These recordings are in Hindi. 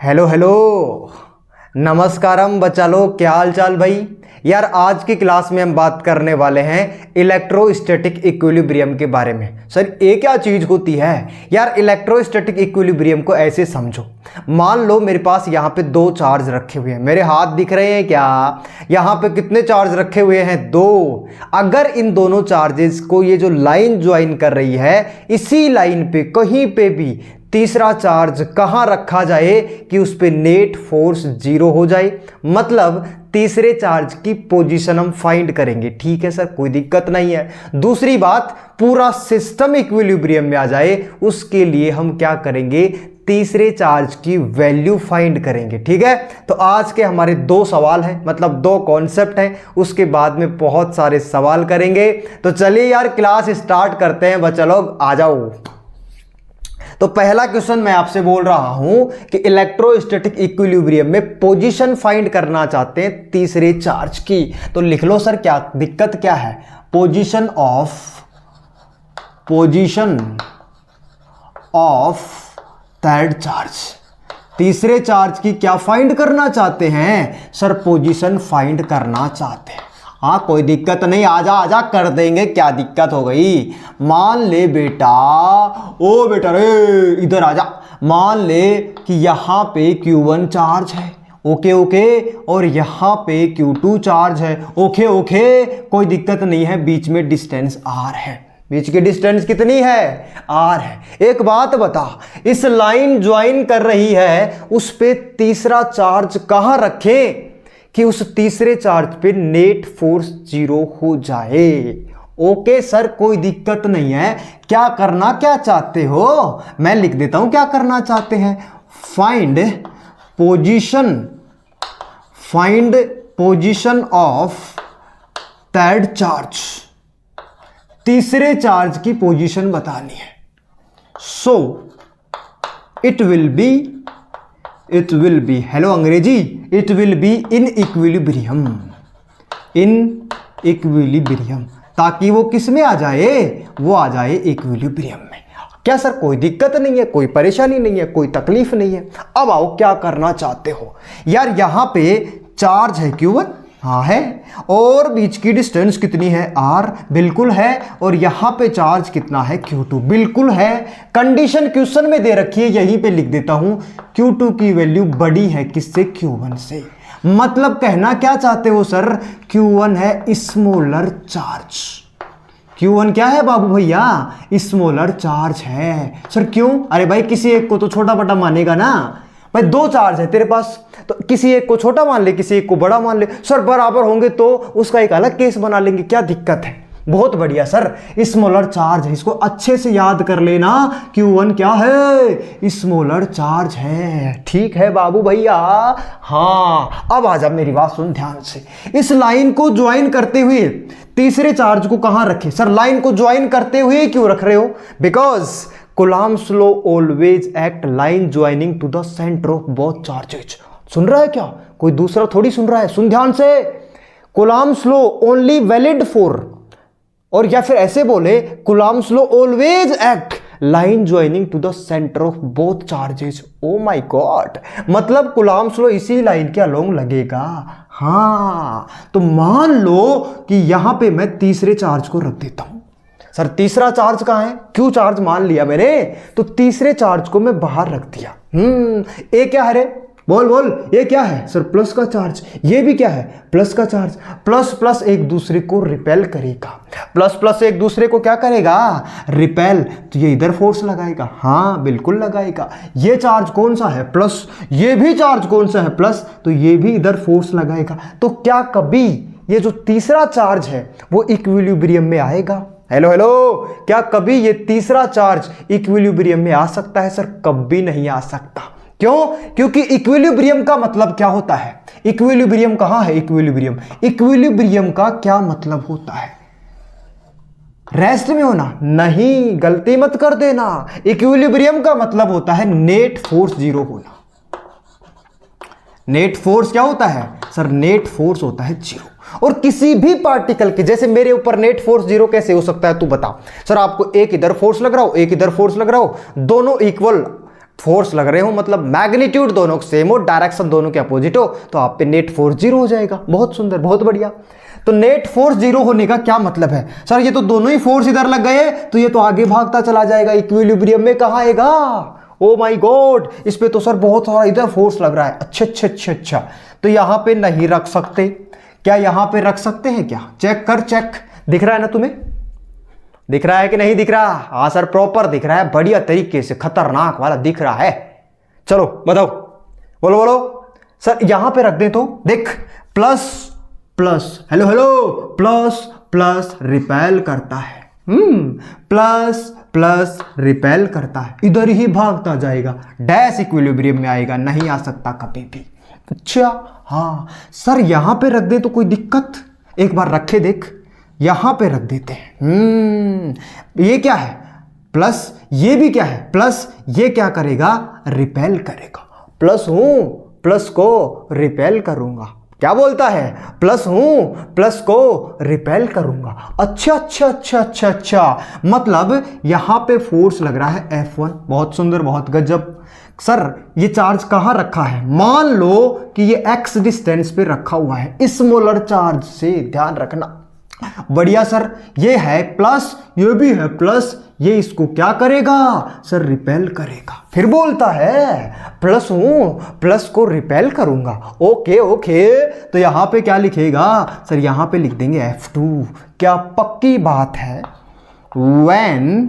हेलो हेलो, नमस्कारम बच्चा लोग, क्या हाल चाल भाई। यार आज की क्लास में हम बात करने वाले हैं इलेक्ट्रोस्टैटिक इक्विलिब्रियम के बारे में। सर ये क्या चीज़ होती है यार? इलेक्ट्रोस्टैटिक इक्विलिब्रियम को ऐसे समझो, मान लो मेरे पास यहाँ पे दो चार्ज रखे हुए हैं, मेरे हाथ दिख रहे हैं क्या? यहाँ पे कितने चार्ज रखे हुए हैं? दो। अगर इन दोनों चार्जेस को ये जो लाइन ज्वाइन कर रही है, इसी लाइन पे कहीं पे भी तीसरा चार्ज कहाँ रखा जाए कि उस पे नेट फोर्स जीरो हो जाए, मतलब तीसरे चार्ज की पोजीशन हम फाइंड करेंगे। ठीक है सर, कोई दिक्कत नहीं है। दूसरी बात, पूरा सिस्टम इक्विलिब्रियम में आ जाए, उसके लिए हम क्या करेंगे? तीसरे चार्ज की वैल्यू फाइंड करेंगे। ठीक है, तो आज के हमारे दो सवाल हैं, मतलब दो कॉन्सेप्ट हैं, उसके बाद में बहुत सारे सवाल करेंगे। तो चलिए यार क्लास स्टार्ट करते हैं बच्चा लोग, आ जाओ। तो पहला क्वेश्चन मैं आपसे बोल रहा हूं कि इलेक्ट्रोस्टैटिक इक्विलिब्रियम में पोजीशन फाइंड करना चाहते हैं तीसरे चार्ज की। तो लिख लो सर, क्या दिक्कत क्या है? पोजीशन ऑफ थर्ड चार्ज, तीसरे चार्ज की क्या फाइंड करना चाहते हैं सर? पोजीशन फाइंड करना चाहते हैं। हाँ कोई दिक्कत नहीं, आजा आजा कर देंगे, क्या दिक्कत हो गई। मान ले बेटा, ओ बेटा रे इधर आजा। मान ले कि यहाँ पे Q1 चार्ज है, ओके ओके, और यहाँ पे Q2 चार्ज है, ओके ओके, कोई दिक्कत नहीं है। बीच में डिस्टेंस R है, बीच की डिस्टेंस कितनी है? R है। एक बात बता, इस लाइन ज्वाइन कर रही है, उस पे तीसरा चार्ज कहाँ रखें कि उस तीसरे चार्ज पे नेट फोर्स जीरो हो जाए? ओके सर, कोई दिक्कत नहीं है। क्या करना क्या चाहते हो? मैं लिख देता हूं क्या करना चाहते हैं। Find position of third charge, तीसरे चार्ज की पोजीशन बतानी है। So it will be hello अंग्रेजी, it will be in equilibrium, ताकि वो किस में आ जाए? वो आ जाए इक्विलिब्रियम में। क्या सर कोई दिक्कत नहीं है, कोई परेशानी नहीं है, कोई तकलीफ नहीं है। अब आओ क्या करना चाहते हो यार। यहां पे चार्ज है Q1, हाँ है, और बीच की डिस्टेंस कितनी है? R, बिल्कुल है। और यहां पे चार्ज कितना है? Q2, बिल्कुल है। कंडीशन क्वेश्चन में दे रखी है, यहीं पे लिख देता हूं, Q2 की वैल्यू बड़ी है किससे? Q1 से। मतलब कहना क्या चाहते हो सर? Q1 है स्मॉलर चार्ज। Q1 क्या है बाबू भैया? स्मॉलर चार्ज है। सर क्यों? अरे भाई किसी एक को तो छोटा बड़ा मानेगा ना भाई। दो चार्ज है तेरे पास, तो किसी एक को छोटा मान ले, किसी एक को बड़ा मान ले। सर बराबर होंगे तो उसका एक अलग केस बना लेंगे, क्या दिक्कत है? बहुत बढ़िया सर, स्मॉलर चार्ज है, इसको अच्छे से याद कर लेना। Q1 क्या है? स्मॉलर चार्ज है। ठीक है बाबू भैया। हाँ अब आ जा, मेरी बात सुन ध्यान से। इस लाइन को ज्वाइन करते हुए तीसरे चार्ज को कहां रखे? सर लाइन को ज्वाइन करते हुए क्यों रख रहे हो? Because Coulomb's law always act line joining to the center of both charges। सुन रहा है क्या? कोई दूसरा थोड़ी सुन रहा है, सुन ध्यान से। Coulomb's law only valid for, और या फिर ऐसे बोले, Coulomb's law always act line joining to the center of both charges। Oh my God, मतलब Coulomb's law इसी लाइन के अलोंग लगेगा। हाँ तो मान लो कि यहां पे मैं तीसरे चार्ज को रख देता हूं। सर तीसरा चार्ज कहाँ है? Q चार्ज मान लिया मैंने, तो तीसरे चार्ज को मैं बाहर रख दिया। ये क्या है रे? बोल बोल, ये क्या है? सर प्लस का चार्ज। ये भी क्या है? प्लस का चार्ज। प्लस प्लस एक दूसरे को रिपेल करेगा, प्लस प्लस एक दूसरे को क्या करेगा? रिपेल। तो ये इधर फोर्स लगाएगा, हाँ बिल्कुल लगाएगा। ये चार्ज कौन सा है? प्लस। ये भी चार्ज कौन सा है? प्लस। तो ये भी इधर फोर्स लगाएगा। तो क्या कभी ये जो तीसरा चार्ज है वो इक्विलिब्रियम में आएगा? हेलो हेलो, क्या कभी ये तीसरा चार्ज इक्विलिब्रियम में आ सकता है? सर कभी नहीं आ सकता। क्यों? क्योंकि इक्विलिब्रियम का मतलब क्या होता है? इक्विलिब्रियम कहां है? इक्विलिब्रियम का क्या मतलब होता है? रेस्ट में होना? नहीं, गलती मत कर देना। इक्विलिब्रियम का मतलब होता है नेट फोर्स जीरो होना। नेट फोर्स क्या होता है सर? नेट फोर्स होता है जीरो। और किसी भी पार्टिकल के, जैसे मेरे ऊपर नेट फोर्स जीरो कैसे हो सकता है तू बता। सर आपको एक इधर फोर्स लग रहा हो, एक इधर फोर्स लग रहा हो, दोनों इक्वल फोर्स लग रहे हो, मतलब मैग्नीट्यूड दोनों सेम हो, डायरेक्शन दोनों के अपोजिट हो, तो आप पे नेट फोर्स 0 हो जाएगा। बहुत सुंदर, बहुत बढ़िया। तो नेट फोर्स 0 होने का क्या मतलब है? सर ये तो दोनों ही फोर्स इधर लग गए तो ये तो आगे भागता चला जाएगा, इक्विलिब्रियम में कहाँ आएगा? ओ माय गॉड, इस पे तो सर बहुत सारा इधर फोर्स लग रहा है। अच्छा अच्छा अच्छा अच्छा, तो यहां पे नहीं रख सकते क्या? यहां पे रख सकते हैं क्या? चेक कर, चेक दिख रहा है ना तुम्हें? दिख रहा है कि नहीं दिख रहा? हाँ सर प्रॉपर दिख रहा है, बढ़िया तरीके से, खतरनाक वाला दिख रहा है। चलो बताओ, बोलो बोलो सर। यहां पे रख दें तो देख, plus plus, hello hello, plus plus repel करता है, प्लस प्लस रिपेल करता है, इधर ही भागता जाएगा, डैश इक्विलिब्रियम में आएगा, नहीं आ सकता कभी भी। अच्छा हाँ सर, यहां पे रख दे तो कोई दिक्कत? एक बार रखे देख, यहां पे रख देते हैं। ये क्या है? प्लस, ये भी क्या है? प्लस, ये क्या करेगा? रिपेल करेगा। प्लस हूं, प्लस को रिपेल करूंगा। क्या बोलता है? प्लस हूं, प्लस को रिपेल करूंगा। अच्छा अच्छा अच्छा अच्छा अच्छा, मतलब यहां पे फोर्स लग रहा है F1। बहुत सुंदर, बहुत गजब। सर ये चार्ज कहां रखा है? मान लो कि ये x डिस्टेंस पे रखा हुआ है, स्मॉलर चार्ज से, ध्यान रखना। बढ़िया सर, ये है प्लस, ये भी है प्लस, ये इसको क्या करेगा? सर रिपेल करेगा। फिर बोलता है प्लस हूं, प्लस को रिपेल करूंगा। ओके ओके, तो यहां पे क्या लिखेगा? सर यहां पे लिख देंगे F2। क्या पक्की बात है? when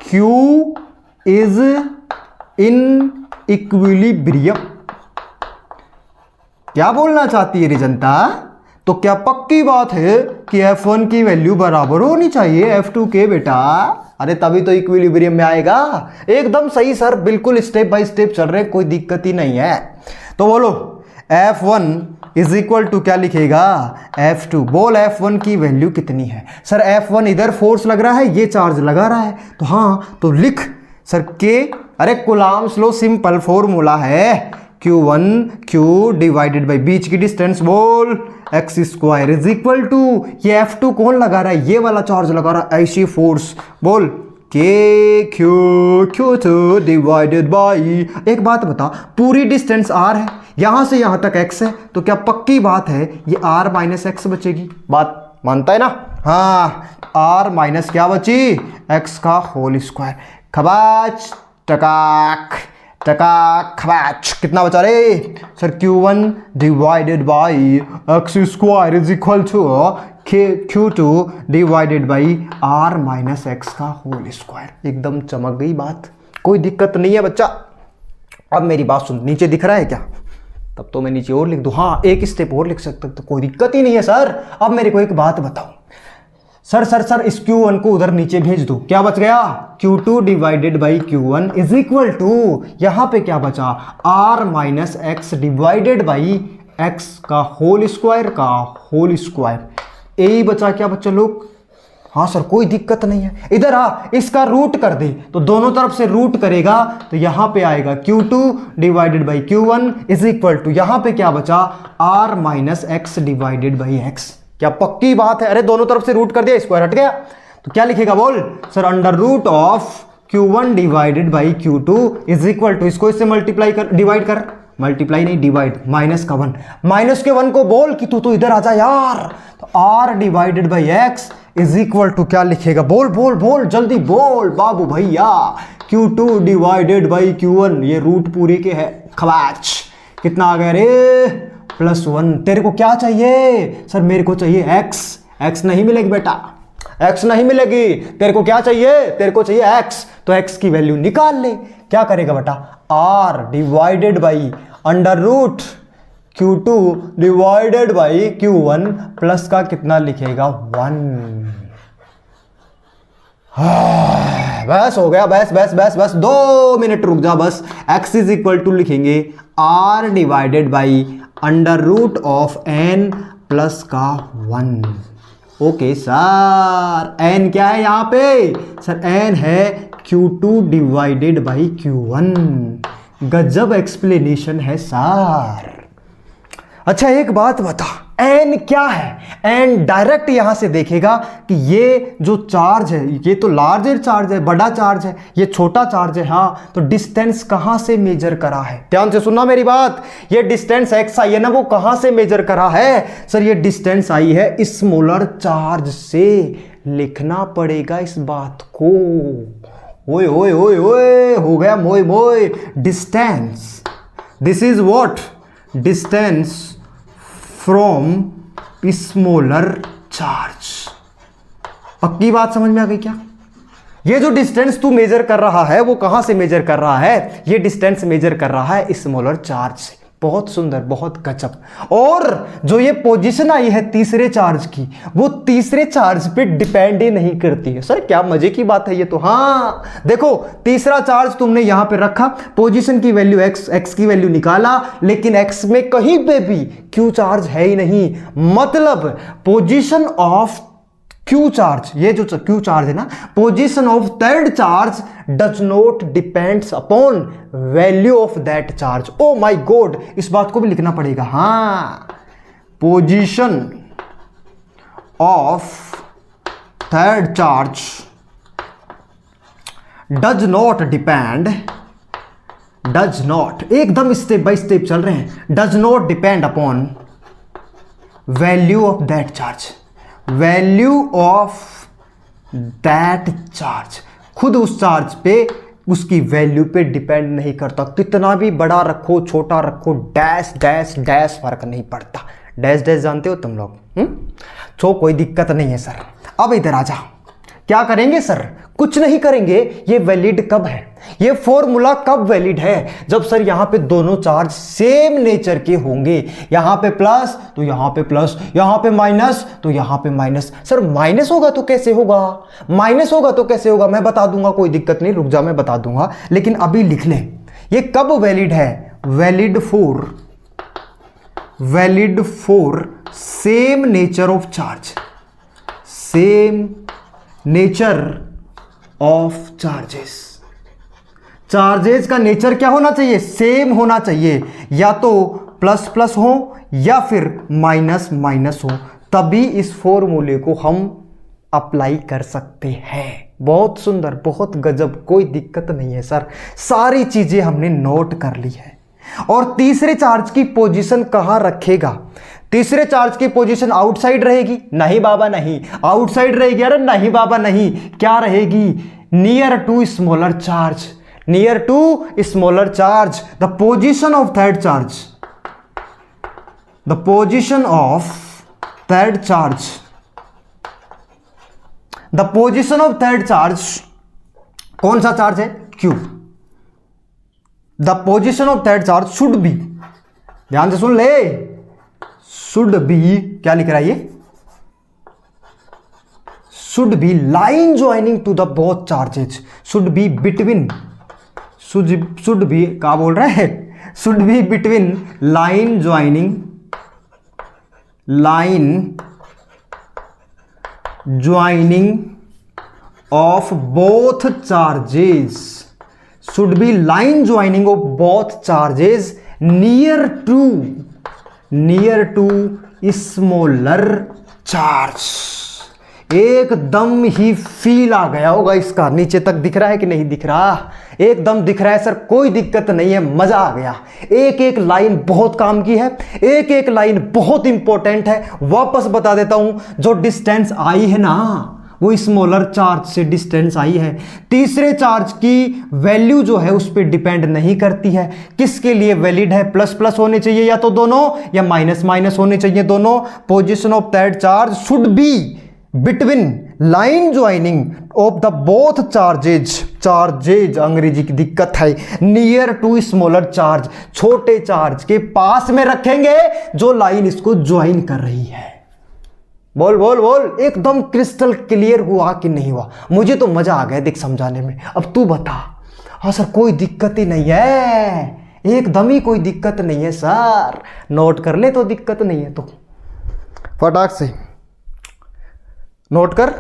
Q is in equilibrium। क्या बोलना चाहती है रे जनता? तो क्या पक्की बात है कि F1 की वैल्यू बराबर होनी चाहिए F2 के बेटा? अरे तभी तो इक्विलिब्रियम में आएगा। एकदम सही सर, बिल्कुल स्टेप बाय स्टेप चल रहे हैं, कोई दिक्कत ही नहीं है। तो बोलो F1 इज इक्वल टू क्या लिखेगा? F2। बोल F1 की वैल्यू कितनी है? सर F1 इधर फोर्स लग रहा है, ये चार्ज लगा रहा है, तो हाँ तो लिख सर के, अरे कूलम्ब्स लॉ सिंपल फॉर्मूला है, Q1 Q डिवाइडेड बाई बीच की डिस्टेंस, बोल x square is equal to, ये F2 कौन लगा रहा है? ये वाला चार्ज लगा रहा है, ऐसी फोर्स, बोल के Q2 डिवाइडेड बाई, एक बात बता, पूरी डिस्टेंस r है, यहां से यहां तक x है, तो क्या पक्की बात है ये r माइनस एक्स बचेगी? बात मानता है ना? हाँ, r माइनस क्या बची? x का होल स्क्वायर। खबाच टकाक टकाक खबाच, कितना बचा रे? Sir Q1 divided by x square is equal to Q2 divided by r minus x का होल स्क्वायर। एकदम चमक गई बात, कोई दिक्कत नहीं है बच्चा। अब मेरी बात सुन, नीचे दिख रहा है क्या? तब तो मैं नीचे और लिख दूं। हाँ एक स्टेप और लिख सकता, तो कोई दिक्कत ही नहीं है सर। अब मेरे को एक बात बताओ सर, सर इस Q1 को उधर नीचे भेज दो, क्या बच गया? Q2 divided by Q1 is equal to, यहां पे क्या बचा? r minus x divided by x का होल स्क्वायर का होल स्क्वायर। यही बचा क्या बच्चा लोग? हाँ सर कोई दिक्कत नहीं है। इधर आ, इसका रूट कर दे, तो दोनों तरफ से रूट करेगा तो यहां पे आएगा Q2 divided by Q1 is equal to, यहां पे क्या बचा? r minus x divided by x. क्या पक्की बात है? अरे दोनों तरफ से रूट कर दिया, स्क्वायर हट गया, तो क्या लिखेगा बोल? Sir under root of Q1 divided by Q2 is equal to, इसको इससे मल्टीप्लाई कर, डिवाइड कर, मल्टीप्लाई नहीं डिवाइड, माइनस का 1, माइनस के 1 को बोल कि तू तो इधर आ जा यार, तो r divided by x is equal to क्या लिखेगा? बोल बोल बोल जल्दी बोल बाबू भैया। Q2 डिवाइडेड बाई Q1, ये रूट पूरी के है, खबाच कितना आ गया रे? +1। तेरे को क्या चाहिए? सर मेरे को चाहिए x। x नहीं मिलेगी बेटा, x नहीं मिलेगी। तेरे को क्या चाहिए? तेरे को चाहिए x, तो x की वैल्यू निकाल ले। क्या करेगा बेटा? r divided by under root Q2 divided by Q1 plus का कितना लिखेगा? 1। बस हो गया, बस बस बस बस 2 मिनट रुक जा बस। x इज इक्वल टू लिखेंगे r divided by under root of n plus का 1। ओके सर, n क्या है यहाँ पे? सर n है Q2 डिवाइडेड बाई Q1। गजब एक्सप्लेनेशन है सर। अच्छा एक बात बता, एन क्या है, एन डायरेक्ट यहां से देखेगा कि ये जो चार्ज है ये तो लार्जर चार्ज है, बड़ा चार्ज है, ये छोटा चार्ज है। हाँ, तो डिस्टेंस कहां से मेजर करा है, ध्यान से सुनना मेरी बात। ये डिस्टेंस एक्स आई है ना, वो कहां से मेजर करा है सर, ये डिस्टेंस आई है स्मॉलर चार्ज से। लिखना पड़ेगा इस बात को। ओए ओए ओए ओए, हो गया मोए मोए। Distance, this is what, distance from smaller charge. पक्की बात समझ में आ गई क्या? ये जो डिस्टेंस तू मेजर कर रहा है वो कहां से मेजर कर रहा है, ये डिस्टेंस मेजर कर रहा है स्मॉलर चार्ज से। बहुत सुंदर, बहुत गजब। और जो ये पोजीशन आई है तीसरे चार्ज की, वो तीसरे चार्ज पे डिपेंड ही नहीं करती है। सर क्या मजे की बात है ये तो। हाँ देखो, तीसरा चार्ज तुमने यहां पे रखा, पोजीशन की वैल्यू एक्स की वैल्यू निकाला, लेकिन एक्स में कहीं पे भी क्यू चार्ज है ही नहीं। मतलब पोजीशन ऑफ क्यू चार्ज, ये जो क्यू चार्ज है ना, position of third charge does not depends upon value of that charge. Oh my God, इस बात को भी लिखना पड़ेगा। हाँ, position of third charge does not depend, does not, एकदम स्टेप बाय स्टेप चल रहे हैं, does not depend upon value of that charge, value of that charge, खुद उस चार्ज पे, उसकी वैल्यू पे डिपेंड नहीं करता। कितना भी बड़ा रखो छोटा रखो, डैश डैश डैश फर्क नहीं पड़ता। डैश डैश जानते हो तुम लोग? तो कोई दिक्कत नहीं है सर। अब इधर आ जा, क्या करेंगे सर? कुछ नहीं करेंगे। ये वैलिड कब है, ये फॉर्मूला कब वैलिड है? जब सर यहां पे दोनों चार्ज सेम नेचर के होंगे। यहां पे प्लस तो यहां पे प्लस, यहां पे माइनस तो यहां पे माइनस। सर माइनस होगा तो कैसे होगा, माइनस होगा तो कैसे होगा? मैं बता दूंगा, कोई दिक्कत नहीं, रुक जा मैं बता दूंगा। लेकिन अभी लिख ले, ये कब वैलिड है? Valid for same nature of charge, same nature of charges. Charges का नेचर क्या होना चाहिए? सेम होना चाहिए। या तो प्लस प्लस हो या फिर माइनस माइनस हो, तभी इस फॉर्मूले को हम अप्लाई कर सकते हैं। बहुत सुंदर, बहुत गजब, कोई दिक्कत नहीं है सर। सारी चीजें हमने नोट कर ली है। और तीसरे चार्ज की पोजीशन कहां रखेगा? तीसरे चार्ज की पोजीशन आउटसाइड रहेगी? नहीं बाबा नहीं। आउटसाइड रहेगी? अरे नहीं बाबा नहीं। क्या रहेगी? Near to smaller charge, near to smaller charge. The position of third charge, the position of third charge, the position of third charge, कौन सा चार्ज है? Q. The position of third charge should be, ध्यान से सुन ले, शुड बी, क्या लिख रहा है ये? Should be line joining to the both charges, should be between, should be क्या बोल रहा है? Should be between line joining, line joining of both charges, should be line joining of both charges near to smaller charge. एकदम ही फील आ गया होगा इसका। नीचे तक दिख रहा है कि नहीं दिख रहा? एकदम दिख रहा है सर, कोई दिक्कत नहीं है, मजा आ गया। एक एक लाइन बहुत काम की है, एक एक लाइन बहुत इंपॉर्टेंट है। वापस बता देता हूं, जो डिस्टेंस आई है ना, वो स्मॉलर चार्ज से डिस्टेंस आई है। तीसरे चार्ज की वैल्यू जो है उस पर डिपेंड नहीं करती है। किसके लिए वैलिड है? प्लस प्लस होने चाहिए या तो दोनों, या माइनस माइनस होने चाहिए दोनों। Position of third charge should be between line joining of the both charges, charges अंग्रेजी की दिक्कत है, नियर टू स्मॉलर चार्ज, छोटे चार्ज के पास में रखेंगे जो लाइन इसको ज्वाइन कर रही है। बोल बोल बोल, एकदम क्रिस्टल क्लियर हुआ कि नहीं हुआ? मुझे तो मजा आ गया देख समझाने में। अब तू बता। हाँ सर कोई दिक्कत ही नहीं है, एकदम ही कोई दिक्कत नहीं है सर। नोट कर ले तो दिक्कत नहीं है, तो फटाक से नोट कर।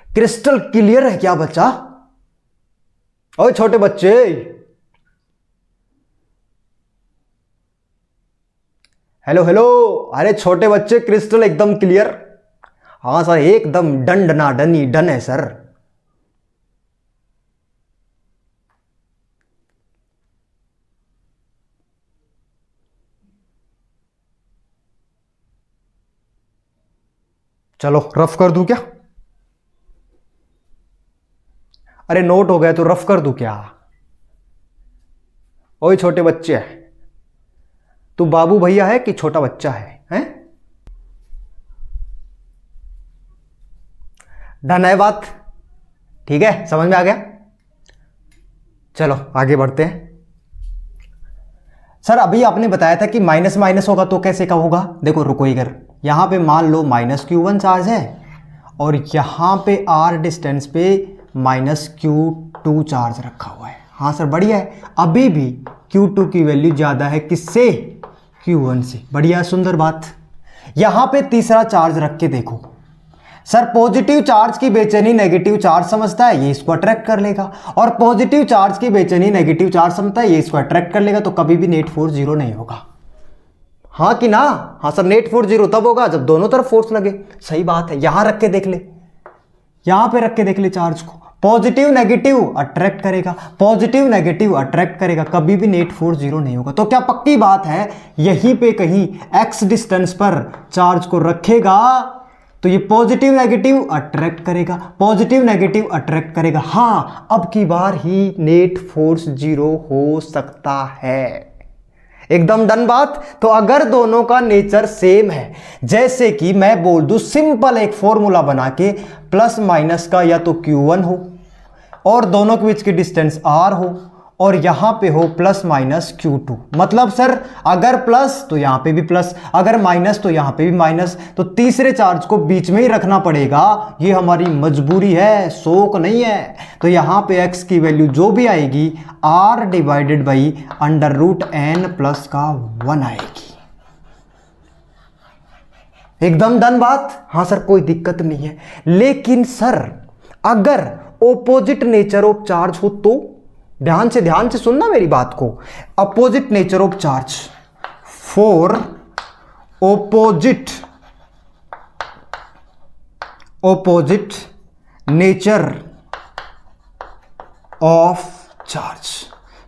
क्रिस्टल क्लियर है क्या बच्चा? ओए छोटे बच्चे, हेलो हेलो, अरे छोटे बच्चे क्रिस्टल एकदम क्लियर। हाँ सर, एकदम डन डना डनी डन है सर। चलो रफ कर दूं क्या? अरे नोट हो गया तो रफ कर दूं क्या? ओए छोटे बच्चे है, तू बाबू भैया है कि छोटा बच्चा है, हैं? डन है बात? ठीक है, समझ में आ गया। चलो आगे बढ़ते हैं। सर अभी आपने बताया था कि माइनस माइनस होगा तो कैसे का होगा? देखो रुको इधर, यहां पे मान लो -Q1 चार्ज है और यहां पे r डिस्टेंस पे -Q2 चार्ज रखा हुआ है। हाँ सर बढ़िया है, अभी भी Q2 की वैल्यू ज़्यादा है किससे? Q1 से। बढ़िया सुंदर बात। यहां पे तीसरा चार्ज रख के देखो सर, पॉजिटिव चार्ज की बेचैनी नेगेटिव चार्ज समझता है, ये इसको अट्रैक्ट कर लेगा, और पॉजिटिव चार्ज की बेचैनी नेगेटिव चार्ज समझता है, ये इसको अट्रैक्ट कर लेगा, तो कभी भी नेट फोर्स जीरो नहीं होगा। हाँ कि ना? हाँ सर, नेट फोर्स जीरो तब होगा जब दोनों तरफ फोर्स लगे। सही बात है, यहां रख के देख ले, यहां पे रख के देख ले चार्ज को, पॉजिटिव नेगेटिव अट्रैक्ट करेगा, पॉजिटिव नेगेटिव अट्रैक्ट करेगा, कभी भी नेट फोर्स जीरो नहीं होगा। तो क्या पक्की बात है, यहीं पे कहीं x डिस्टेंस पर चार्ज को रखेगा तो ये पॉजिटिव नेगेटिव अट्रैक्ट करेगा, पॉजिटिव नेगेटिव अट्रैक्ट करेगा। हाँ, अब की बार ही नेट फोर्स जीरो हो सकता है। एकदम डन बात। तो अगर दोनों का नेचर सेम है, जैसे कि मैं बोल दूं सिंपल एक फॉर्मूला बना के, प्लस माइनस का या तो Q1 हो और दोनों के बीच की डिस्टेंस R हो और यहां पे हो प्लस माइनस Q2, मतलब सर अगर प्लस तो यहां पे भी प्लस, अगर माइनस तो यहां पे भी माइनस, तो तीसरे चार्ज को बीच में ही रखना पड़ेगा। ये हमारी मजबूरी है, शौक नहीं है। तो यहां पे x की वैल्यू जो भी आएगी R divided by √n plus का 1 आएगी। एकदम डन बात। हाँ सर कोई दिक्कत नहीं है, लेकिन सर अगर ऑपोजिट नेचर ऑफ चार्ज हो तो? ध्यान से सुनना मेरी बात को। Opposite nature of charge, for opposite nature of charge.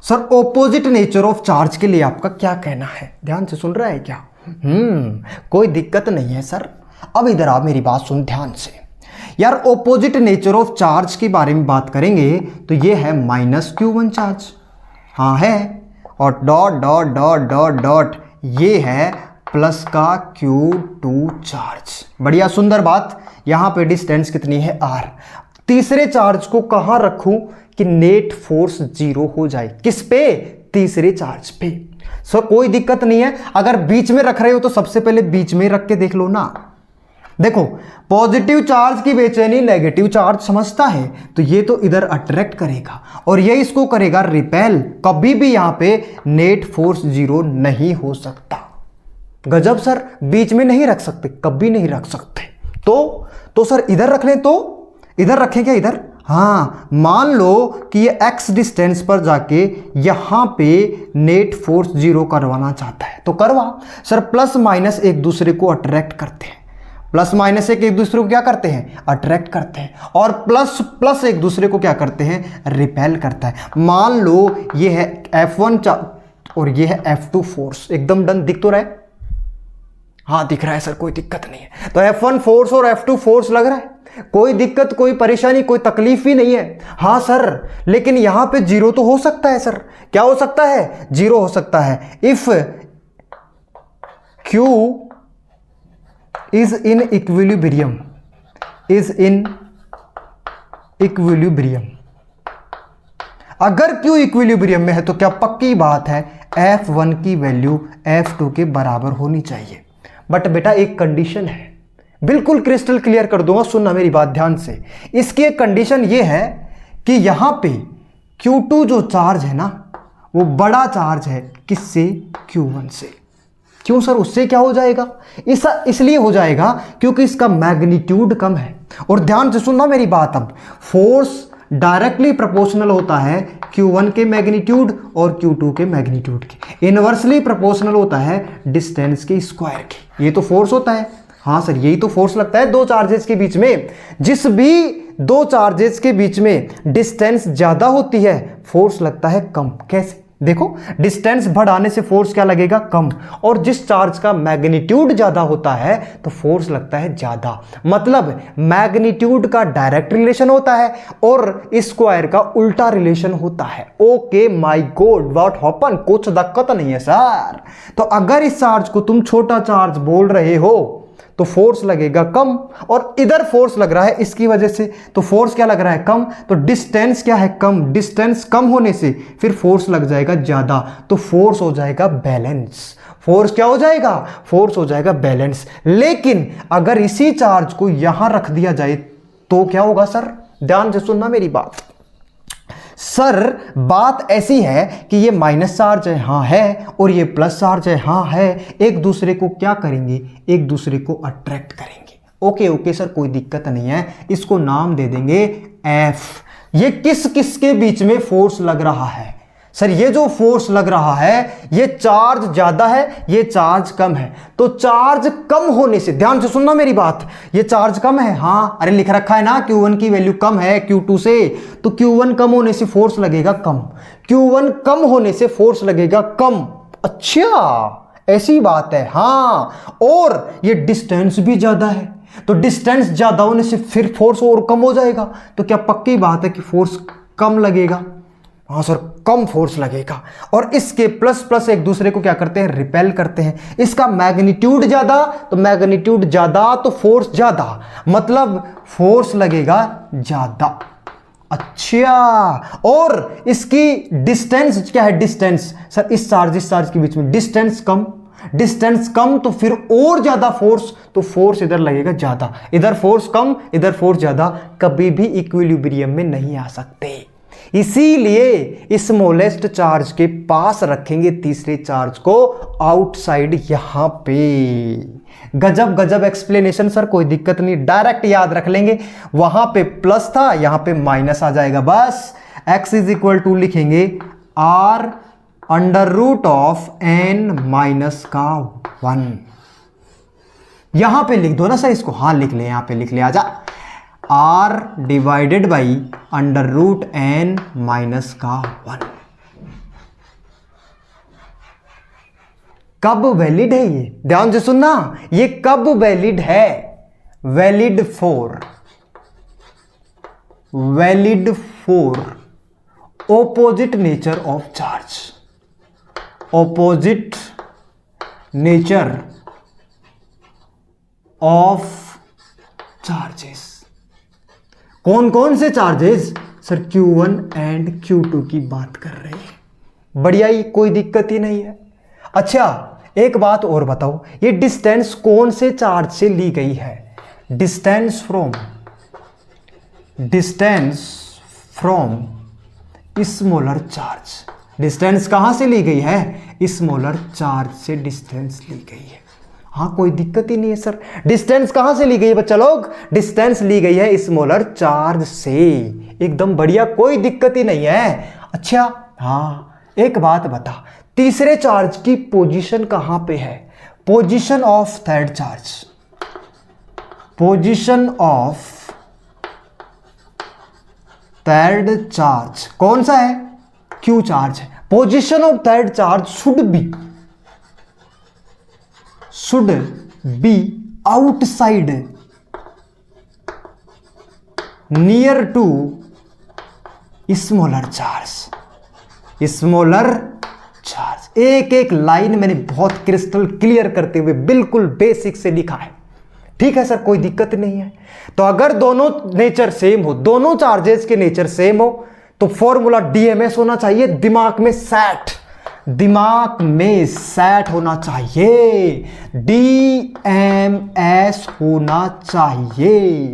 Sir opposite nature of charge के लिए आपका क्या कहना है? ध्यान से सुन रहा है क्या? कोई दिक्कत नहीं है सर। अब इधर आप मेरी बात सुन ध्यान से यार। ऑपोजिट नेचर ऑफ चार्ज के बारे में बात करेंगे तो ये है -Q1 चार्ज, हाँ है, और dot dot dot dot dot ये है प्लस का Q2 चार्ज। बढ़िया सुंदर बात। यहां पे डिस्टेंस कितनी है? R। तीसरे चार्ज को कहां रखूं कि नेट फोर्स जीरो हो जाए? किस पे? तीसरे चार्ज पे। सो कोई दिक्कत नहीं है, अगर बीच में रख रहे हो तो सबसे पहले बीच में रख के देख लो ना। देखो पॉजिटिव चार्ज की बेचैनी नेगेटिव चार्ज समझता है, तो ये तो इधर अट्रैक्ट करेगा और ये इसको करेगा रिपेल। कभी भी यहां पे नेट फोर्स जीरो नहीं हो सकता। गजब सर, बीच में नहीं रख सकते, कभी नहीं रख सकते। तो सर इधर रख लें, तो इधर रखें क्या? इधर हाँ, मान लो कि ये x डिस्टेंस पर जाके यहां पे नेट फोर्स जीरो करवाना चाहता है, तो करवा। सर प्लस माइनस एक दूसरे को अट्रैक्ट करते हैं, प्लस माइनस एक दूसरे को क्या करते हैं? अट्रैक्ट करते हैं, और प्लस प्लस एक दूसरे को क्या करते हैं? रिपेल करता है। मान लो ये है F1 और ये है F2 फोर्स। एकदम डन, दिख तो रहा है? हाँ दिख रहा है सर, कोई दिक्कत नहीं है। तो F1 फोर्स और F2 फोर्स लग रहा है, कोई दिक्कत कोई परेशानी कोई तकलीफ भी नहीं है। हाँ सर, लेकिन यहां पे जीरो तो हो सकता है सर। क्या हो सकता है? जीरो हो सकता है। If Q is in equilibrium, अगर Q इक्विलिब्रियम में है तो क्या पक्की बात है F1 की वैल्यू F2 के बराबर होनी चाहिए। बट बेटा एक कंडीशन है, बिल्कुल क्रिस्टल क्लियर कर दूंगा, सुनना मेरी बात ध्यान से। इसकी एक कंडीशन ये है कि यहां पे Q2 जो चार्ज है ना, वो बड़ा चार्ज है किससे? Q1 से। क्यों सर, उससे क्या हो जाएगा? इसलिए हो जाएगा क्योंकि इसका मैग्नीट्यूड कम है। और ध्यान से सुनना मेरी बात, अब फोर्स डायरेक्टली प्रोपोर्शनल होता है Q1 के मैग्नीट्यूड और Q2 के मैग्नीट्यूड के। इनवर्सली प्रोपोर्शनल होता है डिस्टेंस के स्क्वायर के। ये तो फोर्स होता है। हाँ सर, यही तो फोर्स लगता है दो चार्जेस के बीच में। जिस भी दो चार्जेस के बीच में डिस्टेंस ज्यादा होती है फोर्स लगता है कम। कैसे? देखो, डिस्टेंस बढ़ाने से फोर्स क्या लगेगा? कम। और जिस चार्ज का मैग्नीट्यूड ज्यादा होता है तो फोर्स लगता है ज्यादा। मतलब मैग्नीट्यूड का डायरेक्ट रिलेशन होता है और स्क्वायर का उल्टा रिलेशन होता है। Okay my God, what happen? कुछ दिक्कत नहीं है सर। तो अगर इस चार्ज को तुम छोटा चार्ज बोल रहे हो तो फोर्स लगेगा कम, और इधर फोर्स लग रहा है इसकी वजह से, तो फोर्स क्या लग रहा है? कम। तो डिस्टेंस क्या है? कम। डिस्टेंस कम होने से फिर फोर्स लग जाएगा ज्यादा, तो फोर्स हो जाएगा बैलेंस। फोर्स क्या हो जाएगा? फोर्स हो जाएगा बैलेंस। लेकिन अगर इसी चार्ज को यहां रख दिया जाए तो क्या होगा सर? ध्यान से सुनना मेरी बात। सर बात ऐसी है कि ये माइनस चार्ज है, हाँ है, और ये प्लस चार्ज है, हाँ है। एक दूसरे को क्या करेंगे? एक दूसरे को अट्रैक्ट करेंगे। ओके ओके सर, कोई दिक्कत नहीं है। इसको नाम दे देंगे एफ। ये किस किस के बीच में फोर्स लग रहा है? सर ये जो फोर्स लग रहा है ये चार्ज ज्यादा है, ये चार्ज कम है। तो चार्ज कम होने से, ध्यान से सुनना मेरी बात, ये चार्ज कम है, हाँ अरे लिख रखा है ना Q1 की वैल्यू कम है Q2 से, तो Q1 कम होने से फोर्स लगेगा कम। Q1 कम होने से फोर्स लगेगा कम। अच्छा ऐसी बात है, हाँ। और ये डिस्टेंस भी ज्यादा है, तो डिस्टेंस ज्यादा होने से फिर फोर्स और कम हो जाएगा। तो क्या पक्की बात है कि फोर्स कम लगेगा? हाँ सर, कम फोर्स लगेगा। और इसके प्लस प्लस एक दूसरे को क्या करते हैं? रिपेल करते हैं। इसका मैग्नीट्यूड ज्यादा, तो मैग्नीट्यूड ज्यादा तो फोर्स ज्यादा, मतलब फोर्स लगेगा ज्यादा। अच्छा, और इसकी डिस्टेंस क्या है? डिस्टेंस सर इस चार्ज के बीच में डिस्टेंस कम, डिस्टेंस कम तो फिर और ज्यादा फोर्स, तो फोर्स इधर लगेगा ज्यादा। इधर फोर्स कम, इधर फोर्स ज्यादा, कभी भी इक्विलिब्रियम में नहीं आ सकते। इसीलिए स्मॉलेस्ट चार्ज के पास रखेंगे तीसरे चार्ज को आउटसाइड यहां पे। गजब गजब एक्सप्लेनेशन सर, कोई दिक्कत नहीं, डायरेक्ट याद रख लेंगे। वहां पे प्लस था, यहां पे माइनस आ जाएगा। बस x इज इक्वल टू लिखेंगे r under root of n minus का 1। यहां पे लिख दो ना सर इसको, हाँ लिख ले, यहां पे लिख ले, आजा। r divided by under root n minus का 1। कब वैलिड है ये? ध्यान से सुनना, ये कब वैलिड है? Valid for opposite nature of charge. Opposite nature of charges. कौन कौन से charges? Sir Q1 and Q2 की बात कर रहे हैं। बढ़िया ही, कोई दिक्कत ही नहीं है। अच्छा एक बात और बताओ, ये डिस्टेंस कौन से चार्ज से ली गई है? Distance from smaller charge. Distance कहां से ली गई है? स्मॉलर चार्ज से डिस्टेंस ली गई है। हाँ कोई दिक्कत ही नहीं है सर। डिस्टेंस कहां से ली गई है बच्चा लोग? डिस्टेंस ली गई है स्मॉलर चार्ज से। एकदम बढ़िया, कोई दिक्कत ही नहीं है। अच्छा हाँ एक बात बता, तीसरे चार्ज की पोजीशन कहां पे है? Position of third charge. Position of third charge कौन सा है? Q चार्ज है। Position of third charge should be outside near to smaller charge. Smaller charge एक एक लाइन मैंने बहुत क्रिस्टल क्लियर करते हुए बिल्कुल बेसिक से लिखा है। ठीक है सर, कोई दिक्कत नहीं है। तो अगर दोनों नेचर सेम हो, दोनों चार्जेस के नेचर सेम हो, तो फॉर्मूला डीएमएस होना चाहिए। दिमाग में सेट होना चाहिए, डीएमएस होना चाहिए।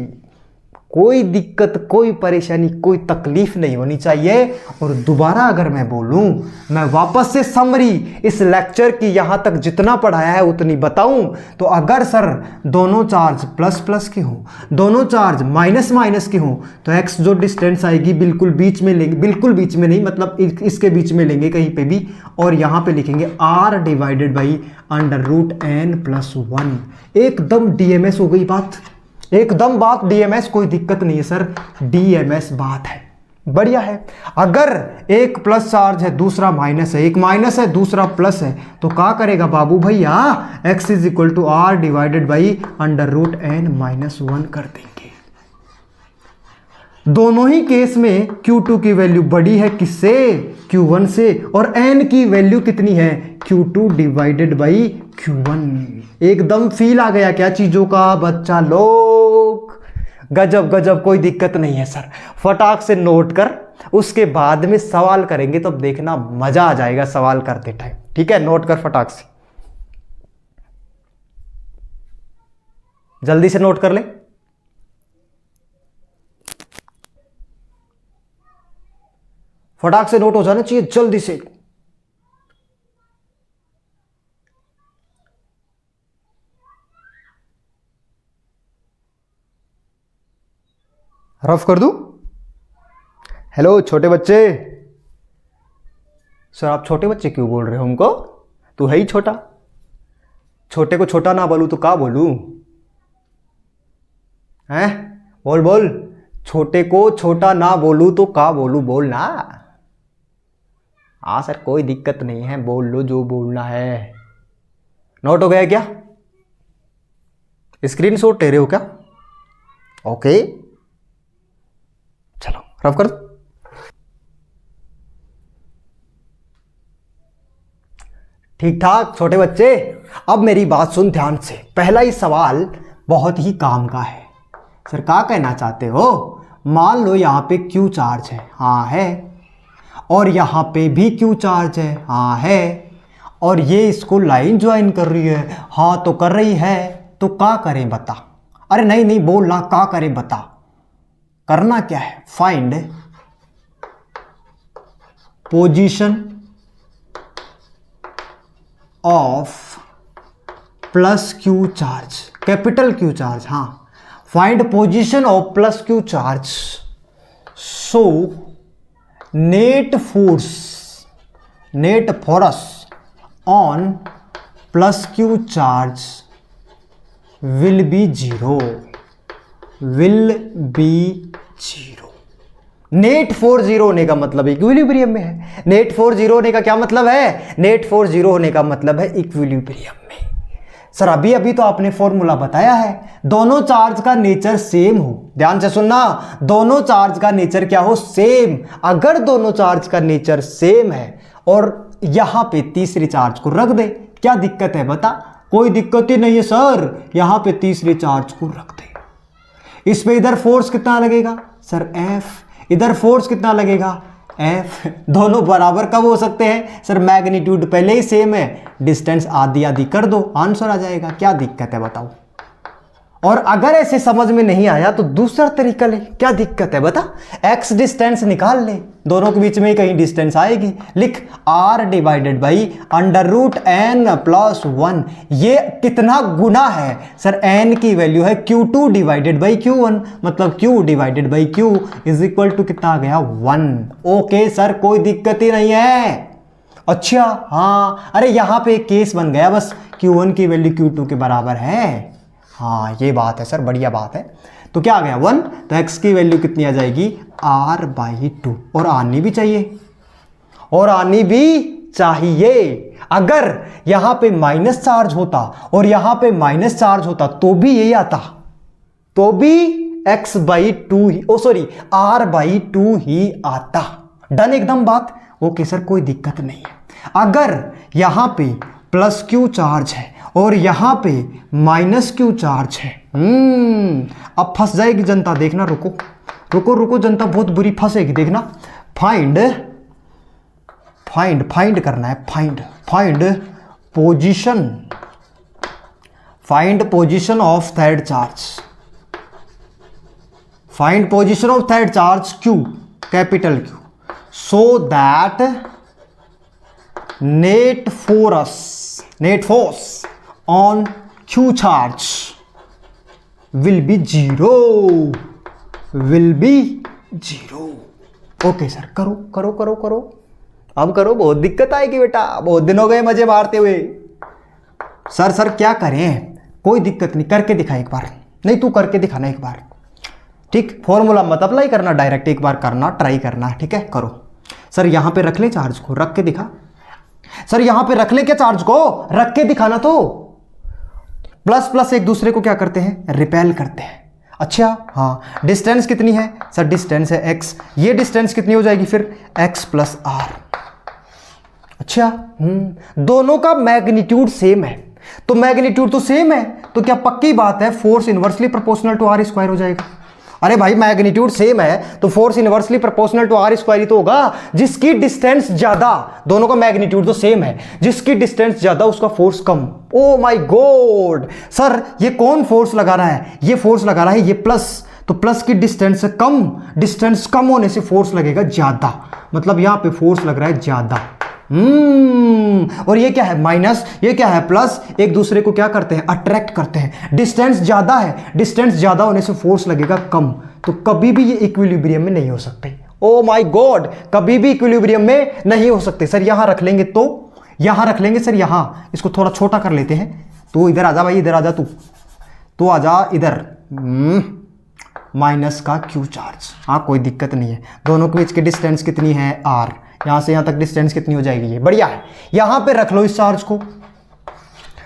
कोई दिक्कत, कोई परेशानी, कोई तकलीफ नहीं होनी चाहिए। और दोबारा अगर मैं बोलूं, मैं वापस से समरी इस लेक्चर की यहां तक जितना पढ़ाया है उतनी बताऊं, तो अगर सर दोनों चार्ज प्लस प्लस के हों, दोनों चार्ज माइनस माइनस के हों, तो एक्स जो डिस्टेंस आएगी बिल्कुल बीच में लेंगे, बिल्कुल बीच में नहीं, मतलब इसके बीच में लेंगे कहीं पे भी, और यहां पे लिखेंगे r divided by under root n plus 1। एकदम डीएमएस हो गई बात, एकदम बात डीएमएस, कोई दिक्कत नहीं है सर, डीएमएस बात है, बढ़िया है। अगर एक प्लस चार्ज है दूसरा माइनस है, एक माइनस है दूसरा प्लस है, तो क्या करेगा बाबू भैया, x is equal to r divided by under root n minus 1 कर देंगे। दोनों ही केस में Q2 की वैल्यू बड़ी है किससे, Q1 से, और n की वैल्यू कितनी है, Q2 डिवाइडेड बाई Q1। एकदम फील आ गया क्या चीजों का बच्चा लोग, गजब गजब, कोई दिक्कत नहीं है सर। फटाक से नोट कर, उसके बाद में सवाल करेंगे तो देखना मजा आ जाएगा सवाल करते टाइम, ठीक है। नोट कर फटाक से, जल्दी से नोट कर ले। फटाक से नोट हो जाना चाहिए जल्दी से। रफ कर दूं? हेलो छोटे बच्चे। सर आप छोटे बच्चे क्यों बोल रहे हो हमको, तू है ही छोटा। छोटे को छोटा ना बोलूं तो क्या बोलूं, हैं? बोल बोल, छोटे को छोटा ना बोलूं तो क्या बोलूं, बोल ना। हाँ सर कोई दिक्कत नहीं है, बोल लो जो बोलना है। नोट हो गया क्या? स्क्रीनशॉट ले रहे हो क्या? ओके चलो रफ कर दो। ठीक ठाक छोटे बच्चे, अब मेरी बात सुन ध्यान से। पहला ही सवाल बहुत ही काम का है। सर क्या कहना चाहते हो, मान लो यहाँ पे क्यू चार्ज है, हाँ है, और यहाँ पे भी क्यू चार्ज है, हाँ है, और ये इसको लाइन ज्वाइन कर रही है, हाँ तो कर रही है, तो क्या करें बता। अरे नहीं नहीं बोलना, क्या करें बता। करना क्या है, find position of plus Q charge, capital Q charge, हाँ, find position of plus Q charge, so net force on plus Q charge will be zero, will be zero. Net force zero होने का मतलब इक्विलिब्रियम में है। नेट फोर्स जीरो होने का क्या मतलब है, नेट फोर्स जीरो होने का मतलब है इक्विलिब्रियम में। सर अभी अभी तो आपने फॉर्मूला बताया है, दोनों चार्ज का नेचर सेम हो, ध्यान से सुनना, दोनों चार्ज का नेचर क्या हो, सेम। अगर दोनों चार्ज का नेचर सेम है और यहां पे तीसरी चार्ज को रख दे, क्या दिक्कत है बता। कोई दिक्कत ही नहीं है सर, यहां पे तीसरी चार्ज को रख दे। इस पे इधर फोर्स कितना लगेगा सर, एफ, इधर फोर्स कितना लगेगा, एफ। दोनों बराबर कब हो सकते हैं सर, मैग्नीट्यूड पहले ही सेम है, डिस्टेंस आधी आधी कर दो, आंसर आ जाएगा। क्या दिक्कत है बताओ। और अगर ऐसे समझ में नहीं आया तो दूसरा तरीका ले, क्या दिक्कत है बता। एक्स डिस्टेंस निकाल ले, दोनों के बीच में ही कहीं डिस्टेंस आएगी, लिख r divided by under root n plus 1। ये कितना गुना है सर, एन की वैल्यू है Q2 डिवाइडेड बाई Q1, मतलब Q divided by Q is equal to कितना आ गया, 1। ओके सर कोई दिक्कत ही नहीं है। अच्छा हाँ, अरे यहां पे एक केस बन गया बस, Q1 की वैल्यू Q2 के बराबर है, हाँ ये बात है सर, बढ़िया बात है। तो क्या आ गया 1, तो x की वैल्यू कितनी आ जाएगी, r/2, और आनी भी चाहिए, और आनी भी चाहिए। अगर यहां पे माइनस चार्ज होता और यहां पे माइनस चार्ज होता तो भी यही आता, तो भी x/2 ही, ओ सॉरी r/2 ही आता। डन एकदम बात, ओके सर कोई दिक्कत नहीं है। अगर यहां पे प्लस क्यू चार्ज है और यहां पे माइनस क्यू चार्ज है, अब फंस जाएगी जनता, देखना, रुको रुको रुको जनता, बहुत बुरी फंसेगी, देखना। फाइंड फाइंड फाइंड करना है, find position of third charge, find position of third charge Q, capital Q, so that net force on Q charge will be zero. Okay sir, करो करो करो करो, अब करो, बहुत दिक्कत आएगी बेटा, बहुत दिन हो गए मजे मारते हुए। सर क्या करें, कोई दिक्कत नहीं, करके दिखा एक बार, नहीं तू करके दिखाना एक बार, ठीक, फॉर्मूला मत अप्लाई करना, डायरेक्ट एक बार करना, ट्राई करना, ठीक है, करो। सर यहां पे रख ले चार्ज को, रख के दिखा। सर यहां पे रख ले क्या चार्ज को, रख के दिखाना। तो प्लस प्लस एक दूसरे को क्या करते हैं, रिपेल करते हैं। अच्छा हाँ, डिस्टेंस कितनी है सर, डिस्टेंस है x, ये डिस्टेंस कितनी हो जाएगी फिर x प्लस आर। अच्छा दोनों का मैग्नीट्यूड सेम है, तो मैग्नीट्यूड तो सेम है तो क्या पक्की बात है force inversely proportional to R square हो जाएगा। अरे भाई मैग्नीट्यूड सेम है तो force inversely proportional to R square ही तो होगा, जिसकी डिस्टेंस ज्यादा, दोनों का मैग्नीट्यूड तो सेम है, जिसकी डिस्टेंस ज्यादा उसका force come. Oh my God sir, ये कौन फोर्स लगा रहा है, ये फोर्स लगा रहा है ये प्लस, तो प्लस की डिस्टेंस कम, डिस्टेंस कम होने से फोर्स लगेगा ज्यादा, मतलब यहां पे फोर्स लग रहा है ज्यादा। और ये क्या है माइनस, ये क्या है प्लस, एक दूसरे को क्या करते हैं, अट्रैक्ट करते हैं। डिस्टेंस ज्यादा है, डिस्टेंस ज्यादा होने से फोर्स लगेगा कम, तो कभी भी ये इक्विलिब्रियम में नहीं हो सकते। ओ माय गॉड, कभी भी इक्विलिब्रियम में नहीं हो सकते। सर यहां रख लेंगे, तो यहां रख लेंगे सर, यहां इसको थोड़ा छोटा कर लेते हैं। तो इधर आजा भाई, इधर आजा, तू आजा इधर, माइनस का Q चार्ज, हाँ कोई दिक्कत नहीं है। दोनों के बीच की डिस्टेंस कितनी है R, यहां से यहां तक डिस्टेंस कितनी हो जाएगी, ये बढ़िया है। यहां पे रख लो इस चार्ज को।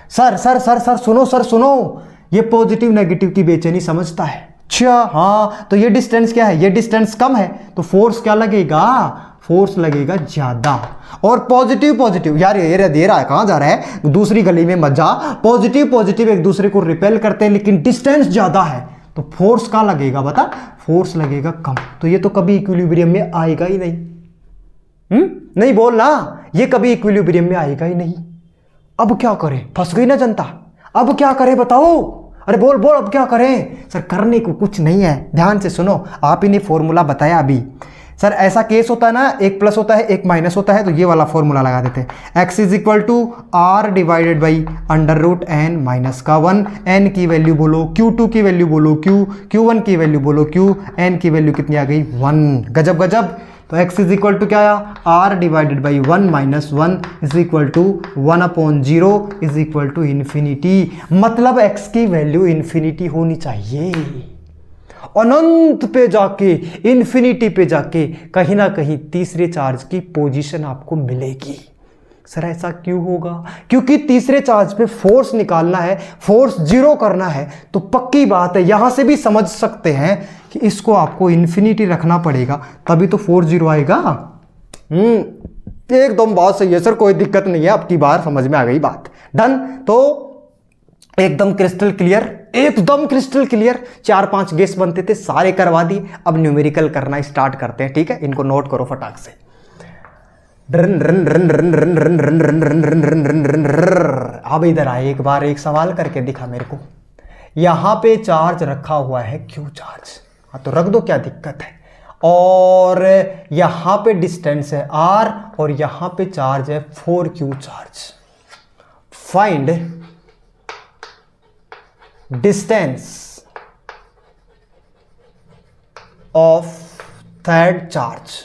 सर सर सर सर सुनो, सर सुनो, ये पॉजिटिव नेगेटिव की बेचैनी समझता है। अच्छा हाँ, तो ये डिस्टेंस क्या है, ये डिस्टेंस कम है तो फोर्स क्या लगेगा, फोर्स लगेगा ज्यादा। और पॉजिटिव पॉजिटिव, यार ये दे रहा है, कहां जा रहा है, दूसरी गली में मत जा। पॉजिटिव पॉजिटिव एक दूसरे को रिपेल करते हैं, लेकिन डिस्टेंस ज्यादा है तो फोर्स क्या लगेगा बता, फोर्स लगेगा कम। तो ये तो कभी इक्विलिब्रियम में आएगा ही नहीं। नहीं बोलना, ये कभी इक्विलिब्रियम में आएगा ही नहीं। अब क्या करें, फंस गई ना जनता, अब क्या करें बताओ, अरे बोल बोल अब क्या करें। सर करने को कुछ नहीं है, ध्यान से सुनो, आप ही ने फॉर्मूला बताया अभी। सर ऐसा केस होता है ना, एक प्लस होता है एक माइनस होता है, तो ये वाला फॉर्मूला लगा देते हैं, x is equal to r divided by under root n minus का 1, एन की वैल्यू बोलो, Q2 की वैल्यू बोलो Q, Q1 की वैल्यू बोलो Q, एन की वैल्यू कितनी आ गई 1। गजब गजब। तो x इज इक्वल टू क्या आया, r divided by 1 minus 1 is equal to 1/0 is equal to infinity. मतलब x की वैल्यू इन्फिनिटी होनी चाहिए, अनंत पे जाके, इन्फिनिटी पे जाके कहीं ना कहीं तीसरे चार्ज की पोजीशन आपको मिलेगी। सर ऐसा क्यों होगा, क्योंकि तीसरे चार्ज पे फोर्स निकालना है, फोर्स जीरो करना है, तो पक्की बात है यहां से भी समझ सकते हैं कि इसको आपको इन्फिनिटी रखना पड़ेगा, तभी तो फोर्स जीरो आएगा। एकदम बात सही है सर, कोई दिक्कत नहीं है, अब की बार समझ में आ गई बात। डन, तो एकदम क्रिस्टल क्लियर, एकदम क्रिस्टल क्लियर। 4-5 गेस बनते थे, सारे करवा दिए। अब न्यूमेरिकल करना स्टार्ट करते हैं, ठीक है, इनको नोट करो फटाक से। अब इधर आए, एक बार एक सवाल करके दिखा मेरे को। यहां पे चार्ज रखा हुआ है Q चार्ज, हाँ तो रख दो, क्या दिक्कत है। और यहां पे डिस्टेंस है R और यहां पे चार्ज है 4Q charge. Find distance of third charge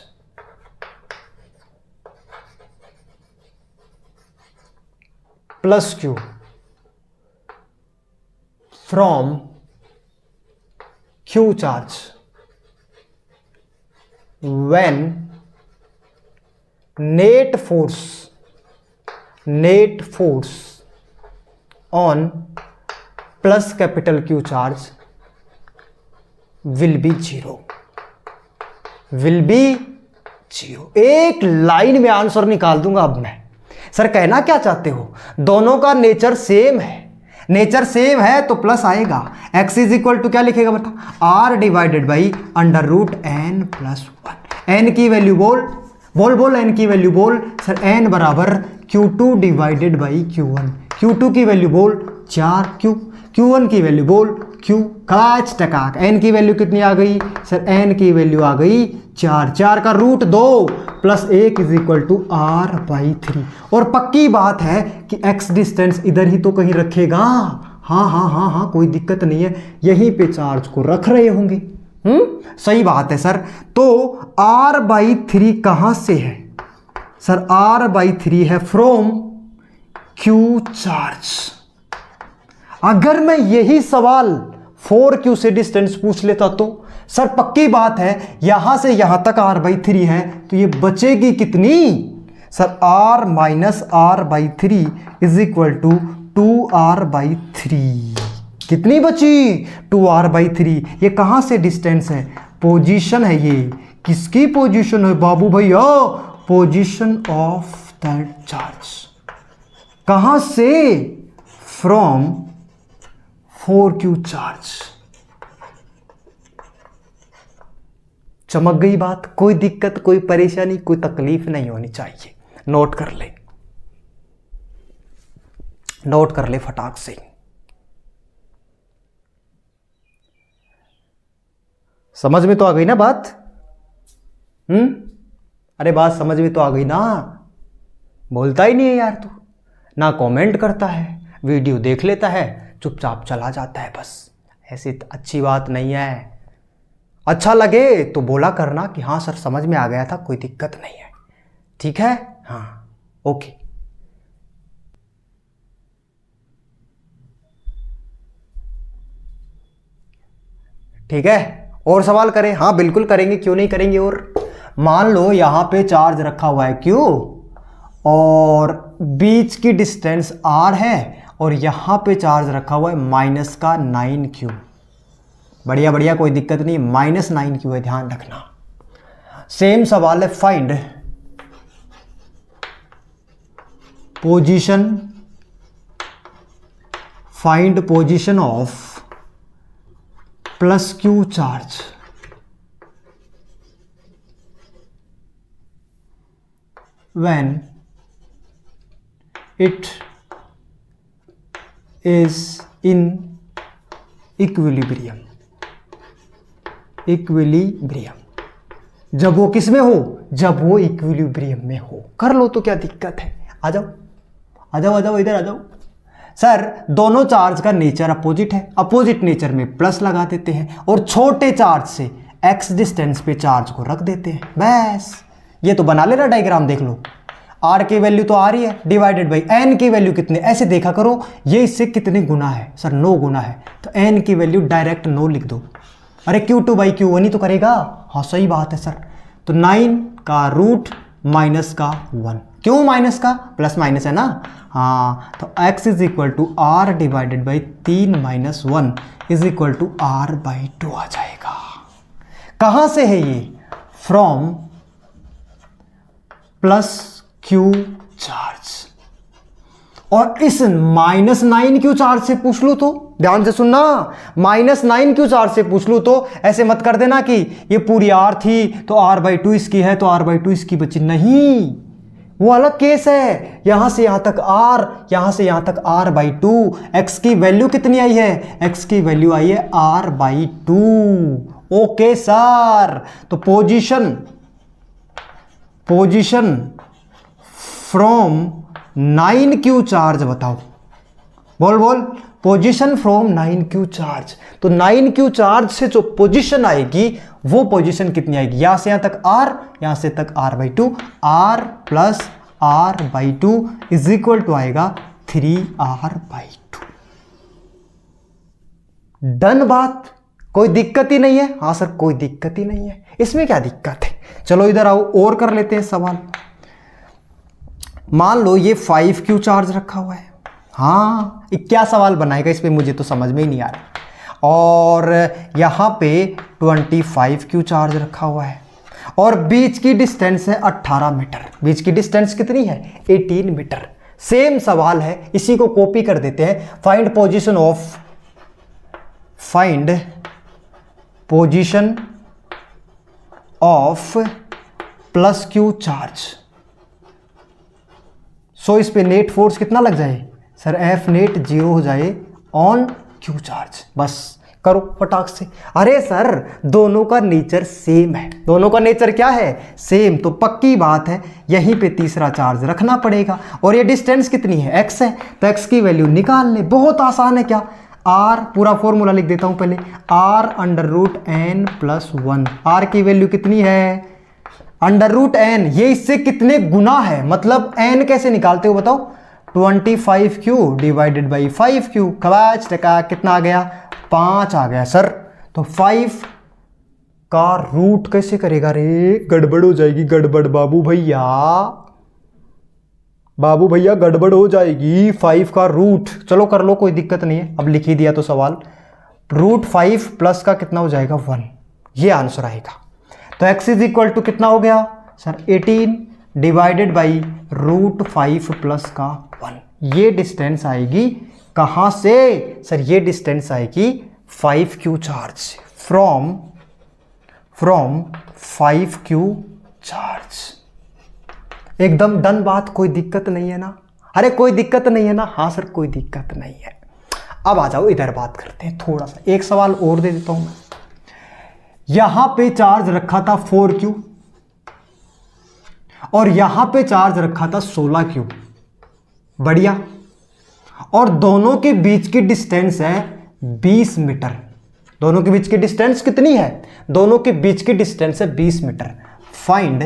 plus Q from Q charge when net force on plus capital Q charge will be zero, will be zero. एक लाइन में आंसर निकाल दूंगा अब मैं। सर कहना क्या चाहते हो, दोनों का नेचर सेम है, नेचर सेम है तो प्लस आएगा। x इज इक्वल टू क्या लिखेगा बता, r divided by under root n plus 1। N की वैल्यू बोल बोल बोल, एन की वैल्यू बोल। सर एन बराबर Q2 divided by Q1, Q2 की वैल्यू बोल 4Q, Q1 की वैल्यू बोल क्यू काच टकाक। एन की वैल्यू कितनी आ गई सर, एन की वैल्यू आ गई 4, 4 का root 2 plus 1 is equal to r/3। और पक्की बात है कि x डिस्टेंस इधर ही तो कहीं रखेगा। हाँ हाँ हाँ हाँ, कोई दिक्कत नहीं है, यहीं पे चार्ज को रख रहे होंगे। सही बात है सर। तो r/3 कहां से है सर, r/3 है फ्रॉम q चार्ज। अगर मैं यही सवाल 4q से डिस्टेंस पूछ लेता तो सर पक्की बात है यहां से यहां तक r/3 है, तो ये बचेगी कितनी sir, r minus r/3 is equal to 2r/3। कितनी बची 2r/3। ये कहां से डिस्टेंस है, पोजीशन है, ये किसकी पोजीशन है बाबू भैया, पोजीशन ऑफ दैट चार्ज। कहां से, फ्रॉम 4q चार्ज। चमक गई बात, कोई दिक्कत, कोई परेशानी, कोई तकलीफ नहीं होनी चाहिए। नोट कर ले, नोट कर ले फटाक से। समझ में तो आ गई ना बात? अरे बात समझ में तो आ गई ना? बोलता ही नहीं है यार तू, ना कमेंट करता है, वीडियो देख लेता है, चुपचाप चला जाता है बस। ऐसी अच्छी बात नहीं है। अच्छा लगे तो बोला करना कि हाँ सर समझ में आ गया था, कोई दिक्कत नहीं है, ठीक है? हाँ ओके। ठीक है, और सवाल करें? हाँ बिल्कुल करेंगे, क्यों नहीं करेंगे। और मान लो यहां पे चार्ज रखा हुआ है क्यू और बीच की डिस्टेंस r है और यहां पे चार्ज रखा हुआ है माइनस का 9q। बढ़िया बढ़िया, कोई दिक्कत नहीं, -9q है, ध्यान रखना। सेम सवाल है, find position of plus q charge when it is in equilibrium। जब वो किस में हो, जब वो इक्विलिब्रियम में हो। कर लो तो क्या दिक्कत है, आ जाओ आ जाओ आ जाओ, इधर आ जाओ। सर दोनों चार्ज का नेचर अपोजिट है, अपोजिट नेचर में प्लस लगा देते हैं और छोटे चार्ज से x डिस्टेंस पे चार्ज को रख देते हैं, बस। ये तो बना लेना डायग्राम, देख लो। r की वैल्यू तो आ रही है, डिवाइडेड बाई n की वैल्यू कितने, ऐसे देखा करो ये इससे कितने गुना है सर, 9 गुना है, तो n की वैल्यू डायरेक्ट 9 लिख दो। अरे q2/q1 ही तो करेगा। हाँ सही बात है सर। तो 9 का रूट माइनस का 1, क्यों माइनस का, प्लस माइनस है ना। हाँ तो x is equal to r divided by 3 minus 1 is equal to r/2 आ जाएगा। कहां से है ये, फ्रॉम प्लस q चार्ज। और इस -9q चार्ज से पूछ लूँ तो, ध्यान से सुनना, -9q चार्ज से पूछ लूँ तो ऐसे मत कर देना कि ये पूरी r थी तो r/2 इसकी है तो r/2 इसकी बची, नहीं, वो अलग केस है। यहां से यहां तक r, यहां से यहां तक r/2। x की वैल्यू कितनी आई है, x की वैल्यू आई है r/2। Okay sir. तो पोजीशन फ्रॉम 9q चार्ज बताओ, बोल बोल, पोजीशन फ्रॉम 9q चार्ज। तो 9q चार्ज से जो पोजीशन आएगी वो पोजीशन कितनी आएगी, यहां से यहां तक r, यहां से तक r/2, r plus r/2 is equal to आएगा 3r/2। डन बात, कोई दिक्कत ही नहीं है। हाँ सर कोई दिक्कत ही नहीं है, इसमें क्या दिक्कत है। चलो इधर आओ और कर लेते हैं सवाल। मान लो ये 5q चार्ज रखा हुआ है। हाँ क्या सवाल बनाएगा इस पे, मुझे तो समझ में ही नहीं आ रहा। और यहाँ पे 25q चार्ज रखा हुआ है और बीच की डिस्टेंस है 18 मीटर। बीच की डिस्टेंस कितनी है, 18 मीटर। सेम सवाल है, इसी को कॉपी कर देते हैं। Find position of plus q charge. So इस पे नेट फोर्स कितना लग जाए सर, F नेट 0 हो जाए ऑन q चार्ज। बस करो फटाक से। अरे सर दोनों का नेचर सेम है, दोनों का नेचर क्या है, सेम, तो पक्की बात है यहीं पे तीसरा चार्ज रखना पड़ेगा। और ये डिस्टेंस कितनी है, x है, तो x की वैल्यू निकाल ले, बहुत आसान है। क्या, r, पूरा फॉर्मूला लिख देता हूं पहले, r√n+1, r की वैल्यू कितनी है, √n, ये इससे कितने गुना है, मतलब n कैसे निकालते हो बताओ, 25q डिवाइडेड बाई 5q, कबाच टका कितना आ गया, 5 आ गया सर। तो 5 का रूट कैसे करेगा रे, गड़बड़ हो जाएगी, गड़बड़ बाबू भैया, बाबू भैया गड़बड़ हो जाएगी। 5 का रूट, चलो कर लो कोई दिक्कत नहीं है, अब लिख ही दिया तो सवाल, √5 प्लस का कितना हो जाएगा 1, ये आंसर आएगा। तो x इज इक्वल टू कितना हो गया सर 18 डिवाइडेड बाई √5 प्लस का 1, ये डिस्टेंस आएगी कहां से सर, ये डिस्टेंस आएगी 5q चार्ज से, फ्रॉम 5q चार्ज। एकदम डन बात, कोई दिक्कत नहीं है ना, अरे कोई दिक्कत नहीं है ना, हाँ सर कोई दिक्कत नहीं है। अब आ जाओ इधर बात करते हैं थोड़ा सा, एक सवाल और दे देता हूं मैं। यहां पे चार्ज रखा था 4q और यहां पे चार्ज रखा था 16q, बढ़िया, और दोनों के बीच की डिस्टेंस है 20 मीटर। दोनों के बीच की डिस्टेंस कितनी है, दोनों के बीच की डिस्टेंस है 20 metre. Find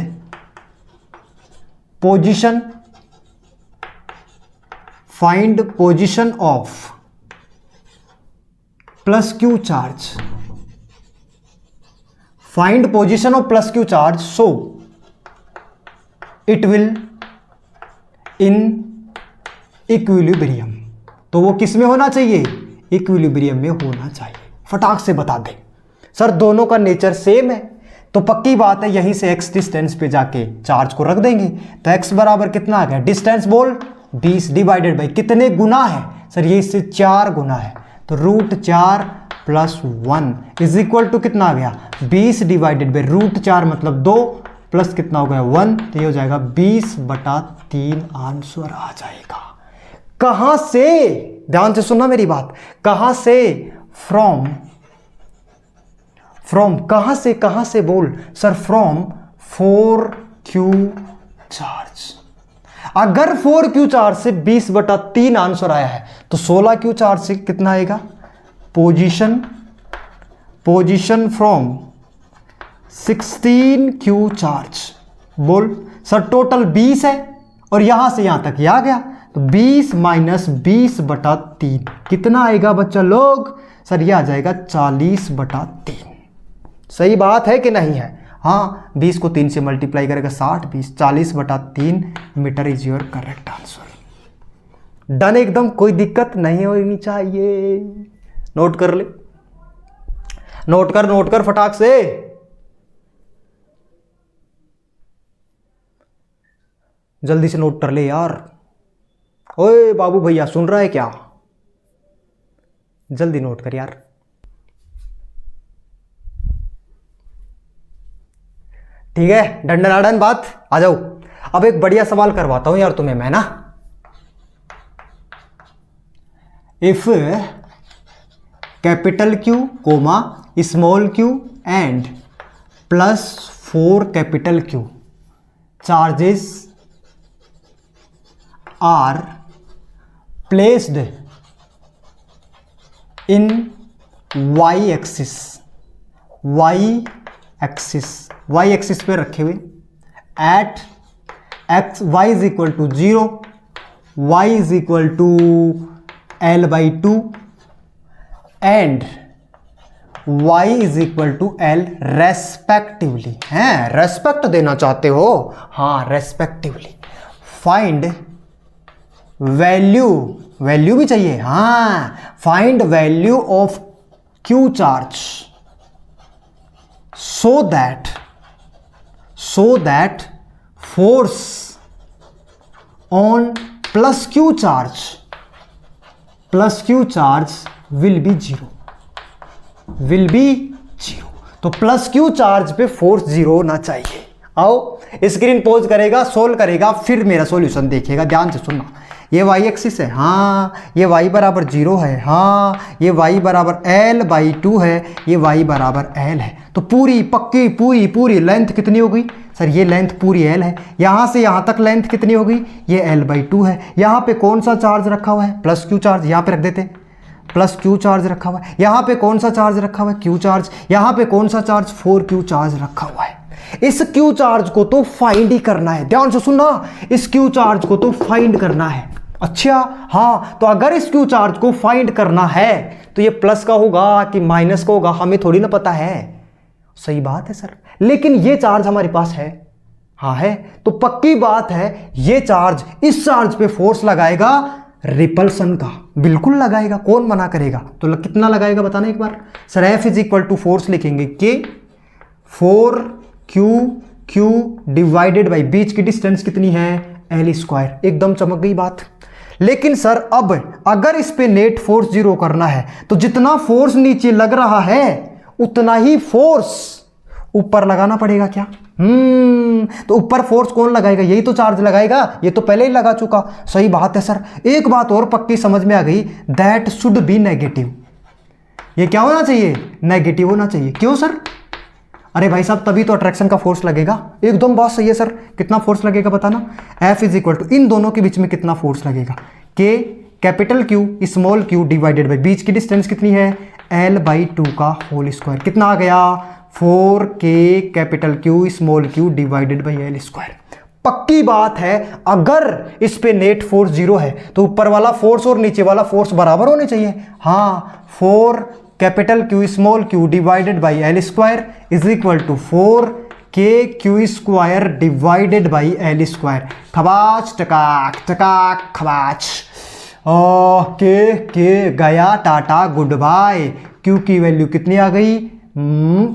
position of plus Q charge, find position of plus Q charge, so it will in equilibrium. तो वो किस में होना चाहिए, इक्विलिब्रियम में होना चाहिए। फटाक से बता दे सर, दोनों का नेचर सेम है, तो पक्की बात है यहीं से x डिस्टेंस पे जाके चार्ज को रख देंगे। तो x बराबर कितना आ गया, डिस्टेंस बोल 20 डिवाइडेड बाई कितने गुना है सर, ये इससे 4 गुना है, तो √4 प्लस 1 इज इक्वल टू कितना आ गया 20 डिवाइडेड बाई √4 मतलब 2 प्लस कितना हो गया 1, तो ये हो जाएगा 20/3 आंसर आ जाएगा। कहां से, ध्यान से सुनना मेरी बात, कहां से, फ्रॉम कहां से बोल सर, फ्रॉम 4q चार्ज। अगर 4q चार्ज से 20/3 आंसर आया है तो 16q चार्ज से कितना आएगा, पोजीशन फ्रॉम 16q चार्ज। बोल सर टोटल 20 है और यहां से यहां तक ये आ गया, तो 20 माइनस 20/3 कितना आएगा बच्चा लोग, सर ये आ जाएगा 40/3। सही बात है कि नहीं है, हाँ 20 को 3 से मल्टीप्लाई करेगा 60, 20, 40/3 metre is your correct answer. Done, एकदम कोई दिक्कत नहीं होनी चाहिए। नोट कर ले, नोट कर फटाक से। जल्दी से नोट कर ले यार। ओए बाबू भैया सुन रहा है क्या, जल्दी नोट कर यार। ठीक है, डंडनाडन बात, आ जाओ। अब एक बढ़िया सवाल करवाता हूं यार तुम्हें मैं ना। If capital Q comma small q and plus 4 capital Q charges are placed in y axis पे रखे हुए at x y is equal to 0, y is equal to L/2 and y is equal to L respectively. हैं, रेस्पेक्ट देना चाहते हो, हाँ रेस्पेक्टिवली। फाइंड वैल्यू भी चाहिए, हाँ, find value of Q charge so that force on plus Q charge will be 0, तो प्लस Q चार्ज पे फोर्स 0 होना चाहिए। आओ स्क्रीन पॉज करेगा, सोल्व करेगा, फिर मेरा सॉल्यूशन देखेगा। ध्यान से सुनना, ये y एक्सिस है, हाँ ये y बराबर 0 है, हाँ ये y बराबर l/2 है, ये y बराबर l है। तो पूरी पक्की पूरी लेंथ कितनी हो गई सर? ये लेंथ पूरी l है। यहाँ से यहाँ तक लेंथ कितनी हो गई? ये l/2 है। यहाँ पे कौन सा चार्ज रखा हुआ है? प्लस q चार्ज, यहाँ पे रख देते, प्लस q चार्ज रखा हुआ है। यहाँ पे कौन सा चार्ज रखा हुआ है? q charge. यहाँ पे कौन सा चार्ज? 4q चार्ज रखा हुआ है। इस q चार्ज को तो फाइंड ही करना है। ध्यान से सुनना, इस q चार्ज को तो फाइंड करना है। अच्छा हाँ, तो अगर इस q चार्ज को फाइंड करना है तो ये प्लस का होगा कि माइनस का होगा, हमें थोड़ी ना पता है। सही बात है सर, लेकिन ये चार्ज हमारे पास है, हाँ है, तो पक्की बात है ये चार्ज इस चार्ज पे फोर्स लगाएगा रिपल्सन का, बिल्कुल लगाएगा, कौन मना करेगा। तो कितना लगाएगा बताना एक बार sir? F is equal to force लिखेंगे के 4q डिवाइडेड बाई बीच की डिस्टेंस कितनी है? l²। एकदम चमक गई बात। लेकिन सर अब अगर इस पे नेट फोर्स 0 करना है तो जितना फोर्स नीचे लग रहा है उतना ही फोर्स ऊपर लगाना पड़ेगा क्या? तो ऊपर फोर्स कौन लगाएगा? यही तो चार्ज लगाएगा, ये तो पहले ही लगा चुका। सही बात है सर। एक बात और पक्की समझ में आ गई, दैट शुड बी नेगेटिव। ये क्या होना चाहिए? नेगेटिव होना चाहिए। क्यों सर? अरे भाई साहब तभी तो अट्रैक्शन का फोर्स लगेगा। एकदम बात सही है सर। कितना फोर्स लगेगा बताना? F इज इक्वल टू इन दोनों के बीच में कितना फोर्स लगेगा? K capital Q small q divided by बीच की डिस्टेंस कितनी है? l/2 का होल स्क्वायर। कितना आ गया? 4k capital Q small q divided by l²। पक्की बात है, अगर इस पे नेट फोर्स 0 है तो ऊपर वाला फोर्स और नीचे वाला फोर्स बराबर होने चाहिए। हाँ, 4 capital Q small q divided by l² is equal to 4kq² divided by l²। खबाच टकाक टकाक खबाच। के गया टाटा गुड बाय। q की वैल्यू कितनी आ गई?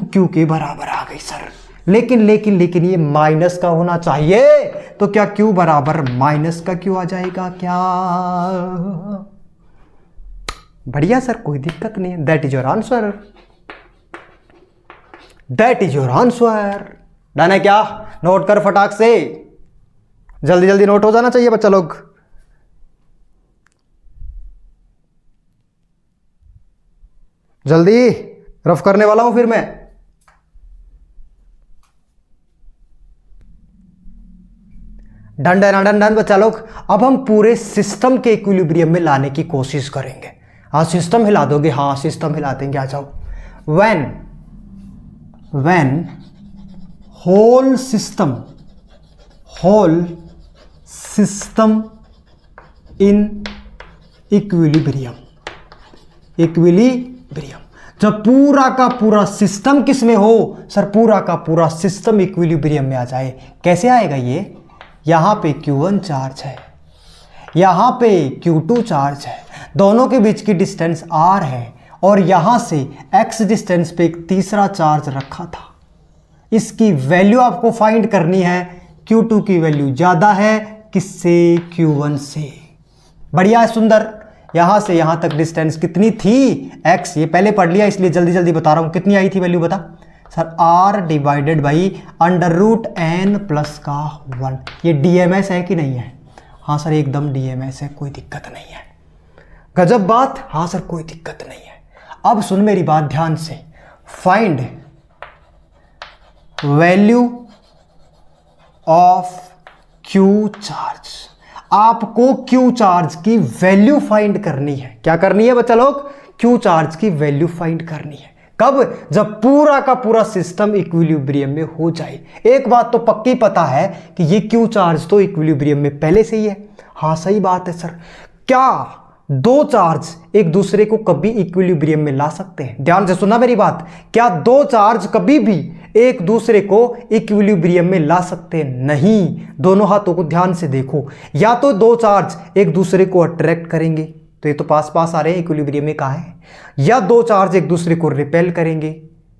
q के बराबर आ गई सर। लेकिन ये माइनस का होना चाहिए, तो क्या q बराबर माइनस का q आ जाएगा क्या? बढ़िया सर, कोई दिक्कत नहीं है। That is your answer, that is your answer. Done है क्या? नोट कर फटाक से, जल्दी जल्दी नोट हो जाना चाहिए बच्चा लोग। जल्दी रफ करने वाला हूं फिर मैं। डन डन डन डन बच्चा लोग। अब हम पूरे सिस्टम के इक्विलिब्रियम में लाने की कोशिश करेंगे। हाँ सिस्टम हिला दोगे? हाँ सिस्टम हिला देंगे, आ जाओ। when whole system in equilibrium, जब पूरा का पूरा सिस्टम किस में हो सर? पूरा का पूरा सिस्टम इक्विलिब्रियम में आ जाए। कैसे आएगा ये? यहां पे Q1 चार्ज है, यहां पे Q2 चार्ज है, दोनों के बीच की डिस्टेंस R है, और यहां से x डिस्टेंस पे एक तीसरा चार्ज रखा था। इसकी वैल्यू आपको फाइंड करनी है। Q2 की वैल्यू ज्यादा है किससे? Q1 से। बढ़िया है, सुंदर। यहां से यहां तक डिस्टेंस कितनी थी? x। ये पहले पढ़ लिया इसलिए जल्दी जल्दी बता रहा हूं। कितनी आई थी वैल्यू बता sir? R divided by √n+1। ये DMS है कि नहीं है? हाँ सर एकदम DMS है, कोई दिक्कत नहीं है। गजब बात। हाँ सर कोई दिक्कत नहीं है। अब सुन मेरी बात ध्यान से। Find value of Q charge. आपको Q चार्ज की वैल्यू फाइंड करनी है। क्या करनी है बच्चा लोग? Q चार्ज की वैल्यू फाइंड करनी है। कब? जब पूरा का पूरा सिस्टम इक्विलिब्रियम में हो जाए। एक बात तो पक्की पता है कि ये Q चार्ज तो इक्विलिब्रियम में पहले से ही है। हाँ सही बात है सर। क्या दो चार्ज एक दूसरे को कभी इक्विलिब्रियम में ला सकते हैं? ध्यान से सुनना मेरी बात। क्या दो चार्ज कभी भी एक दूसरे को इक्विलिब्रियम में ला सकते हैं? नहीं। दोनों हाथों को ध्यान से देखो। या तो दो चार्ज एक दूसरे को अट्रैक्ट करेंगे, तो ये तो पास पास आ रहे हैं, इक्विलिब्रियम में कहाँ है। या दो चार्ज एक दूसरे को रिपेल करेंगे,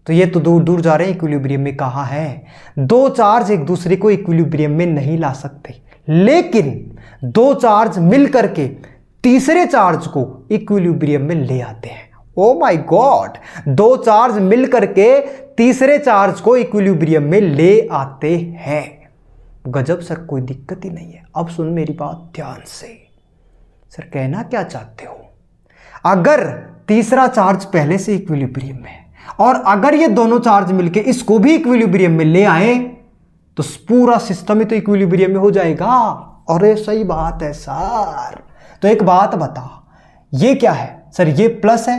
तो ये तो दूर दूर जा रहे हैं, इक्विलिब्रियम में कहाँ है। दो चार्ज एक दूसरे को इक्विलिब्रियम में नहीं ला सकते, लेकिन दो चार्ज मिल करके तीसरे चार्ज को इक्विलिब्रियम में ले आते हैं। ओ माय गॉड, दो चार्ज मिल करके तीसरे चार्ज को इक्विलिब्रियम में ले आते हैं। गजब सर, कोई दिक्कत ही नहीं है। अब सुन मेरी बात ध्यान से। सर कहना क्या चाहते हो, अगर तीसरा चार्ज पहले से इक्विलिब्रियम में है और अगर ये दोनों चार्ज मिलके इसको भी इक्विलिब्रियम में ले आए तो पूरा सिस्टम ही तो इक्विलिब्रियम में हो जाएगा। अरे सही बात है सर। तो एक बात बता, ये क्या है सर, ये प्लस है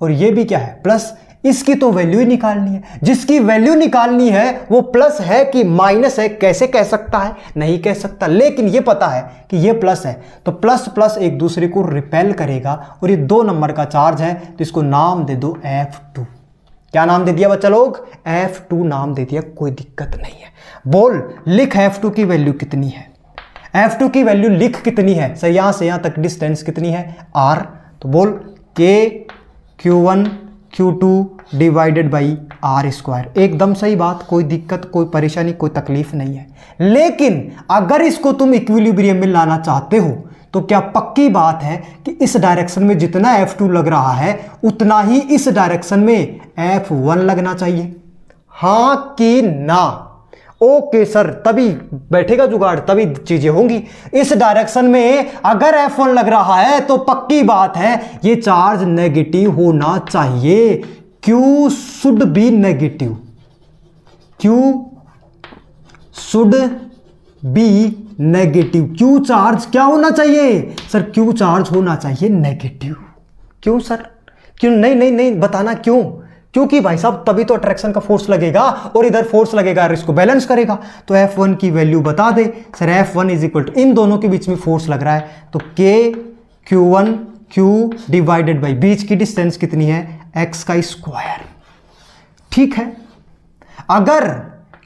और ये भी क्या है, प्लस। इसकी तो वैल्यू ही निकालनी है। जिसकी वैल्यू निकालनी है वो प्लस है कि माइनस है, कैसे कह सकता है, नहीं कह सकता। लेकिन ये पता है कि ये प्लस है, तो प्लस प्लस एक दूसरे को रिपेल करेगा और ये 2 नंबर का चार्ज है, तो इसको नाम दे दो F2। क्या नाम दे दिया बच्चा लोग, F2 नाम दे दिया, कोई दिक्कत नहीं है। बोल लिख F2 की वैल्यू कितनी है, F2 की वैल्यू लिख कितनी है सर, यहां से यहां तक डिस्टेंस कितनी है, R। तो बोल K Q1 Q2 divided by r square. एकदम सही बात, कोई दिक्कत, कोई परेशानी, कोई तकलीफ नहीं है। लेकिन अगर इसको तुम इक्विलिब्रियम में लाना चाहते हो तो क्या पक्की बात है कि इस डायरेक्शन में जितना F2 लग रहा है उतना ही इस डायरेक्शन में F1 लगना चाहिए, हाँ कि ना? ओके सर, तभी बैठेगा जुगाड़, तभी चीजें होंगी। इस डायरेक्शन में अगर F1 लग रहा है तो पक्की बात है ये चार्ज नेगेटिव होना चाहिए। Q should be negative, Q should be negative. Q charge क्या होना चाहिए सर, Q चार्ज होना चाहिए नेगेटिव। क्यों सर, क्यों? नहीं नहीं नहीं, बताना क्यों? क्योंकि भाई साहब तभी तो अट्रैक्शन का फोर्स लगेगा और इधर फोर्स लगेगा और इसको बैलेंस करेगा। तो F1 की वैल्यू बता दे sir, F1 is equal to, इन दोनों के बीच में फोर्स लग रहा है तो K Q1 Q divided by बीच की डिस्टेंस कितनी है, x का स्क्वायर। ठीक है, अगर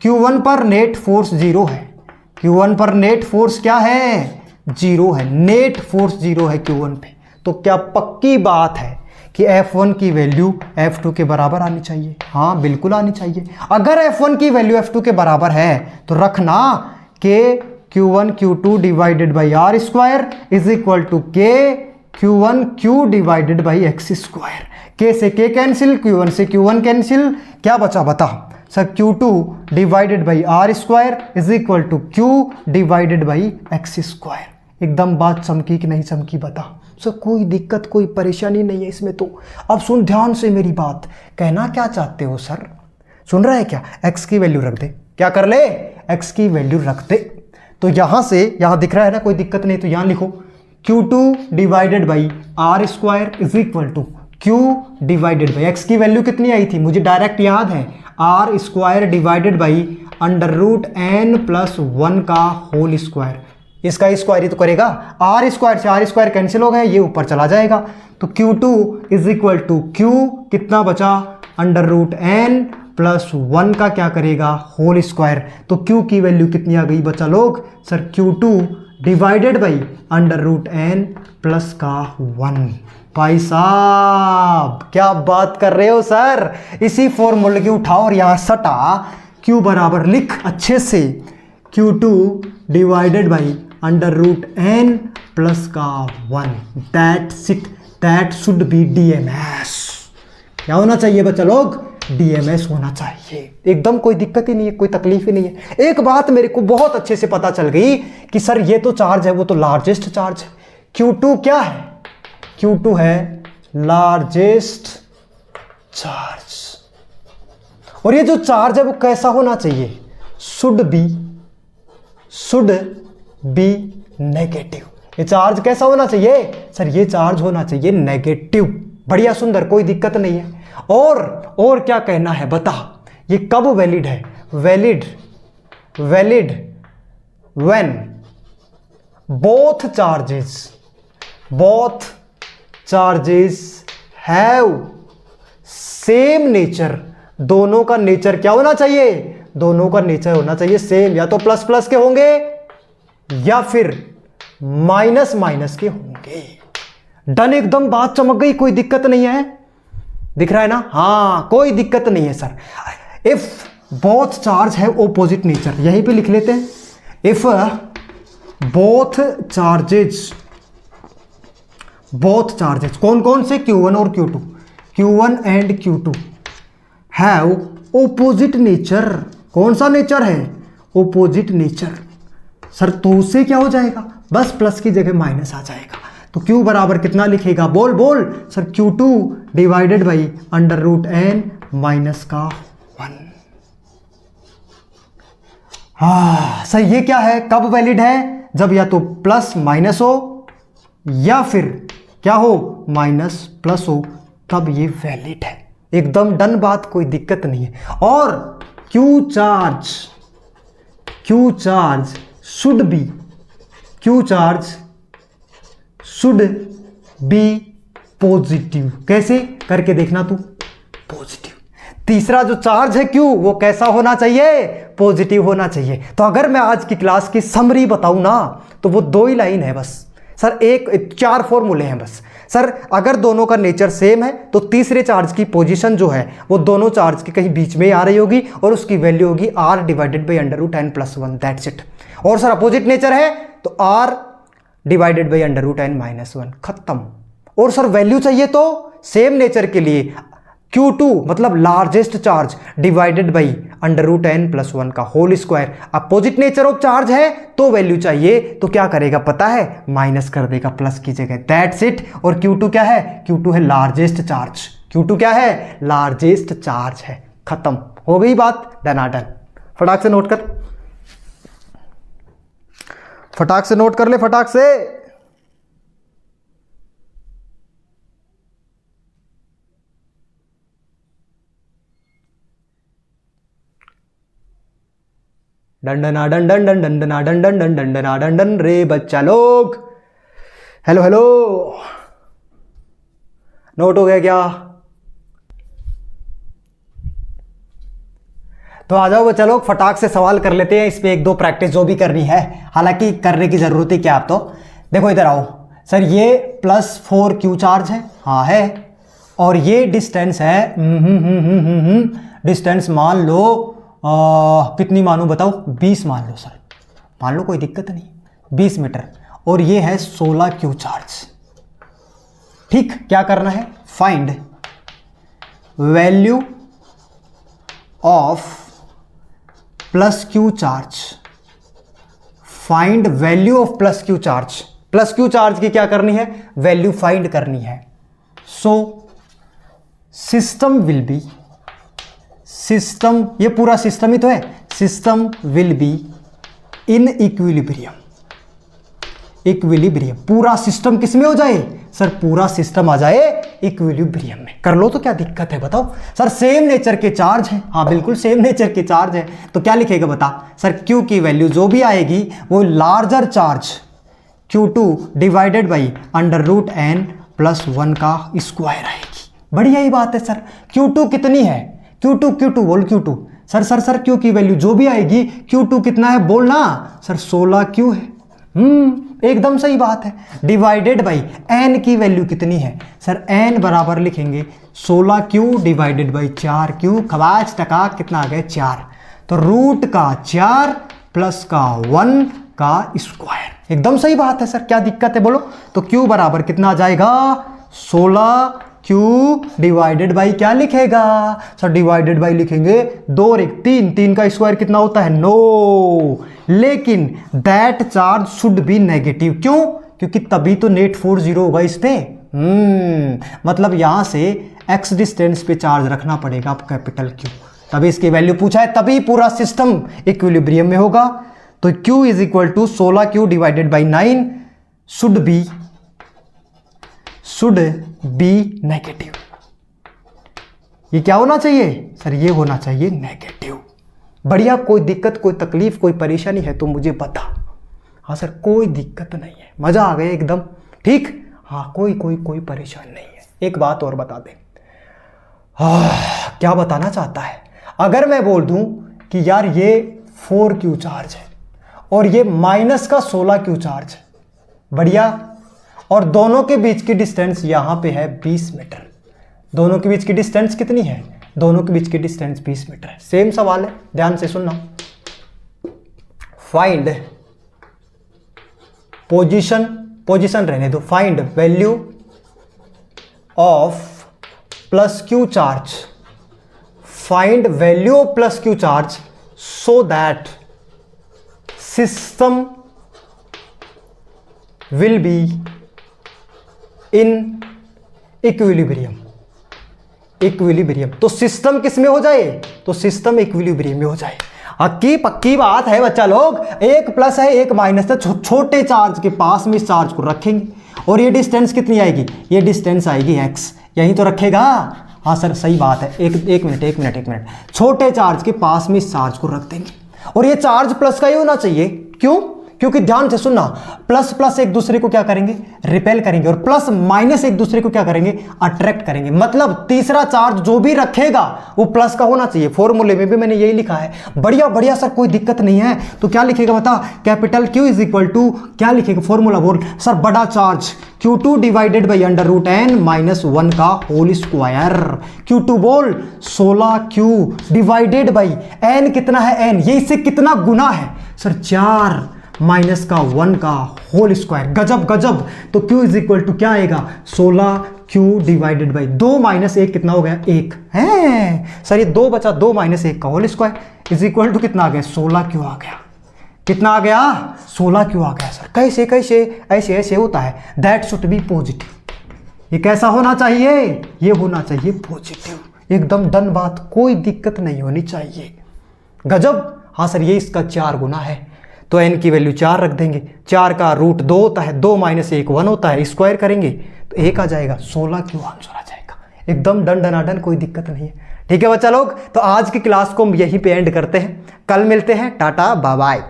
Q1 पर नेट फोर्स 0 है, Q1 पर नेट फोर्स क्या है, 0 है, नेट फोर्स 0 है Q1 पे, तो क्या पक्की बात है कि F1 की वैल्यू F2 के बराबर आनी चाहिए? हाँ बिल्कुल आनी चाहिए। अगर F1 की वैल्यू F2 के बराबर है तो रखना K Q1 Q2 divided by r square is equal to K Q1 Q divided by x square. K से K कैंसिल, Q1 से Q1 कैंसिल, क्या बचा बता sir, Q2 divided by r square is equal to Q divided by x square. एकदम बात चमकी कि नहीं चमकी बता सर, कोई दिक्कत, कोई परेशानी नहीं है इसमें तो। अब सुन ध्यान से मेरी बात, कहना क्या चाहते हो सर, सुन रहा है क्या? x की वैल्यू रख दे, क्या कर ले, x की वैल्यू रख दे। तो यहां से यहां दिख रहा है ना, कोई दिक्कत नहीं, तो यहां लिखो Q2 divided by r square is equal to Q divided by x की वैल्यू कितनी आई थी मुझे डायरेक्ट याद है, r square divided by under root n plus 1 का होल स्क्वायर। इसका स्क्वायर ही तो करेगा, आर स्क्वायर से आर स्क्वायर कैंसिल हो गया, ये ऊपर चला जाएगा। तो Q2 is equal to Q कितना बचा, अंडर रूट n प्लस 1 का क्या करेगा, होल स्क्वायर। तो Q की वैल्यू कितनी आ गई बचा लोग sir, Q2 divided by under root n plus का 1। भाई साहब क्या बात कर रहे हो सर, इसी फॉर्मूले की उठाओ और यहां सटा, Q बराबर लिख अच्छे से, Q2 divided by under root n plus का 1। That's it, that should be DMS। क्या होना चाहिए बच्चा लोग, DMS होना चाहिए। एकदम कोई दिक्कत ही नहीं है, कोई तकलीफ ही नहीं है। एक बात मेरे को बहुत अच्छे से पता चल गई कि सर ये तो चार्ज है वो तो लार्जेस्ट चार्ज है, Q2 क्या है, Q2 है लार्जेस्ट चार्ज। और ये जो चार्ज है वो कैसा होना चाहिए, शुड बी नेगेटिव। ये चार्ज कैसा होना चाहिए सर, ये चार्ज होना चाहिए नेगेटिव। बढ़िया सुंदर, कोई दिक्कत नहीं है। और क्या कहना है बता, ये कब वैलिड है, valid when both charges have same nature. दोनों का नेचर क्या होना चाहिए, दोनों का नेचर होना चाहिए सेम, या तो प्लस प्लस के होंगे या फिर माइनस माइनस के होंगे। डन, एकदम बात चमक गई, कोई दिक्कत नहीं है, दिख रहा है ना, हाँ कोई दिक्कत नहीं है सर। इफ बोथ चार्ज है ओपोजिट नेचर, यहीं पे लिख लेते हैं, इफ बोथ चार्जेस कौन कौन से, Q1 और Q2, Q1 and Q2 have opposite nature. कौन सा नेचर है? Opposite nature. सर तो उससे क्या हो जाएगा? बस प्लस की जगह माइनस आ जाएगा। तो Q बराबर कितना लिखेगा? बोल बोल sir. Q2 divided by under root n minus का 1। हाँ सर, ये क्या है? कब वैलिड है? जब या तो प्लस माइनस हो या फिर क्या हो? माइनस प्लस हो, तब ये वैलिड है। एकदम डन बात, कोई दिक्कत नहीं है। और Q charge should B positive. कैसे करके देखना तू? पॉजिटिव। तीसरा जो चार्ज है Q, वो कैसा होना चाहिए? पॉजिटिव होना चाहिए। तो अगर मैं आज की क्लास की समरी बताऊं ना, तो वो 2 ही लाइन है बस सर। 4 फॉर्मूले हैं बस सर। अगर दोनों का नेचर सेम है तो तीसरे चार्ज की पोजीशन जो है वो दोनों चार्ज के कहीं बीच में ही आ रही होगी और उसकी वैल्यू होगी r divided by under root n plus 1। That's it. और सर अपोजिट नेचर है तो r divided by under root n minus 1। खत्म। और सर वैल्यू चाहिए तो सेम नेचर के लिए Q2 मतलब largest charge divided by under root n plus 1 का whole square. Opposite nature of charge है तो वैल्यू चाहिए तो क्या करेगा पता है? माइनस कर देगा प्लस की जगह। That's it. और Q2 क्या है? Q2 है लार्जेस्ट चार्ज। Q2 क्या है? लार्जेस्ट चार्ज है। खत्म हो गई बात। डनाडन। फटाक से नोट कर, फटाक से नोट कर ले, फटाक से। डंडना डंडन डंडना डंडन डंडना डंडन रे बच्चा लोग। हेलो हेलो, नोट हो गया क्या? तो आ जाओ बच्चा लोग, फटाक से सवाल कर लेते हैं। इस पे 1-2 प्रैक्टिस जो भी करनी है, हालांकि करने की जरूरत ही क्या आप तो। देखो इधर आओ सर, ये प्लस 4Q चार्ज है, हाँ है। और ये डिस्टेंस है, डिस्टेंस मान लो कितनी मानूं बताओ? 20 मान लो सर, मान लो, कोई दिक्कत नहीं, 20 मीटर। और ये है 16Q चार्ज। ठीक, क्या करना है? Find value of plus Q charge. Find value of plus Q charge. Plus Q charge की क्या करनी है? वैल्यू फाइंड करनी है। So system will be, system, ये पूरा सिस्टम ही तो है, system will be in equilibrium. Equilibrium, पूरा सिस्टम किस में हो जाए सर? पूरा सिस्टम आ जाए इक्विलिब्रियम में। कर लो तो क्या दिक्कत है बताओ? सर सेम नेचर के चार्ज है, हाँ बिल्कुल सेम नेचर के चार्ज है। तो क्या लिखेगा बता? सर Q की वैल्यू जो भी आएगी वो larger charge Q2 divided by under root n plus 1 का स्क्वायर आएगी। बढ़िया ही बात है सर। Q2 कितनी है? Q2 बोल Q2। सर Q की वैल्यू जो भी आएगी, Q2 कितना है बोलना सर? 16Q है। एकदम सही बात है। डिवाइडेड बाई n की वैल्यू कितनी है सर? n बराबर लिखेंगे 16Q डिवाइडेड बाई 4Q। खबाज टका कितना आ गया? 4। तो रूट का 4 प्लस का 1 का स्क्वायर। एकदम सही बात है सर, क्या दिक्कत है बोलो? तो Q बराबर कितना आ जाएगा? 16Q डिवाइडेड बाई क्या लिखेगा सर? डिवाइडेड बाई लिखेंगे 2 और 1 3, 3 का स्क्वायर कितना होता है? 9। लेकिन that charge should be negative. क्यों? क्योंकि तभी तो नेट फोर्स 0 होगा इस पे। मतलब यहां से x डिस्टेंस पे चार्ज रखना पड़ेगा आप कैपिटल Q, तभी इसकी वैल्यू पूछा है, तभी पूरा सिस्टम इक्विलिब्रियम में होगा। तो Q is equal to 16Q divided by 9 should be negative. ये क्या होना चाहिए सर? ये होना चाहिए नेगेटिव। बढ़िया, कोई दिक्कत, कोई तकलीफ, कोई परेशानी है तो मुझे बता। हाँ सर, कोई दिक्कत नहीं है, मजा आ गया एकदम। ठीक, हाँ कोई परेशानी नहीं है। एक बात और बता दे। क्या बताना चाहता है? अगर मैं बोल दूं कि यार ये 4Q चार्ज है और ये माइनस का 16Q चार्ज है, बढ़िया, और दोनों के बीच की डिस्टेंस यहां पे है 20 मीटर। दोनों के बीच की डिस्टेंस कितनी है? दोनों के बीच की डिस्टेंस 20 मीटर है। सेम सवाल है, ध्यान से सुनना। फाइंड पोजीशन रहने दो। Find value of plus Q charge find value of plus Q charge so that system will be in equilibrium. Equilibrium तो सिस्टम किस में हो जाए, तो सिस्टम इक्विलिब्रियम में हो जाए। हक्की पक्की बात है बच्चा लोग, एक प्लस है एक माइनस है, छोटे चार्ज के पास में इस चार्ज को रखेंगे और ये डिस्टेंस कितनी आएगी, ये डिस्टेंस आएगी x, यहीं तो रखेगा। हाँ सर सही बात है, एक मिनट, छोटे चार्ज के पास में इस चार्ज को रख देंगे और ये चार्ज प्लस का ही होना चाहिए। क्यों, क्योंकि ध्यान से सुनना, प्लस प्लस एक दूसरे को क्या करेंगे, रिपेल करेंगे और प्लस माइनस एक दूसरे को क्या करेंगे, अट्रैक्ट करेंगे। मतलब तीसरा चार्ज जो भी रखेगा वो प्लस का होना चाहिए। फॉर्मूले में भी मैंने यही लिखा है। बढ़िया बढ़िया सर, कोई दिक्कत नहीं है। तो क्या लिखेगा बता, capital Q is equal to क्या लिखेगा, फॉर्मूला बोल सर, बड़ा charge Q2 divided by √n-1 का होल स्क्वायर। Q2 बोल 16Q डिवाइडेड बाई n, कितना है n, ये इससे कितना गुना है सर, 4 माइनस का 1 का होल स्क्वायर। गजब गजब। तो Q इज इक्वल टू क्या आएगा, 16Q डिवाइडेड बाई 2 माइनस 1 कितना हो गया, 1 है सर, ये 2 बचा, 2 माइनस 1 का whole square is equal to कितना आ गया, 16Q आ गया। कितना आ गया, 16Q आ गया सर। कैसे कैसे, ऐसे ऐसे होता है। That should B positive. ये कैसा होना चाहिए, ये होना चाहिए पॉजिटिव, एकदम डन बात, कोई दिक्कत नहीं होनी चाहिए। गजब। हाँ सर, ये इसका 4 गुना है तो n की वैल्यू 4 रख देंगे। 4 का रूट 2 होता है, 2 माइनस 1 1 होता है, स्क्वायर करेंगे तो 1 आ जाएगा, 16Q आंसर आ जाएगा। एकदम डन डनाडन, कोई दिक्कत नहीं है। ठीक है बच्चा लोग, तो आज की क्लास को हम यहीं पे एंड करते हैं, कल मिलते हैं, टाटा बाय बाय।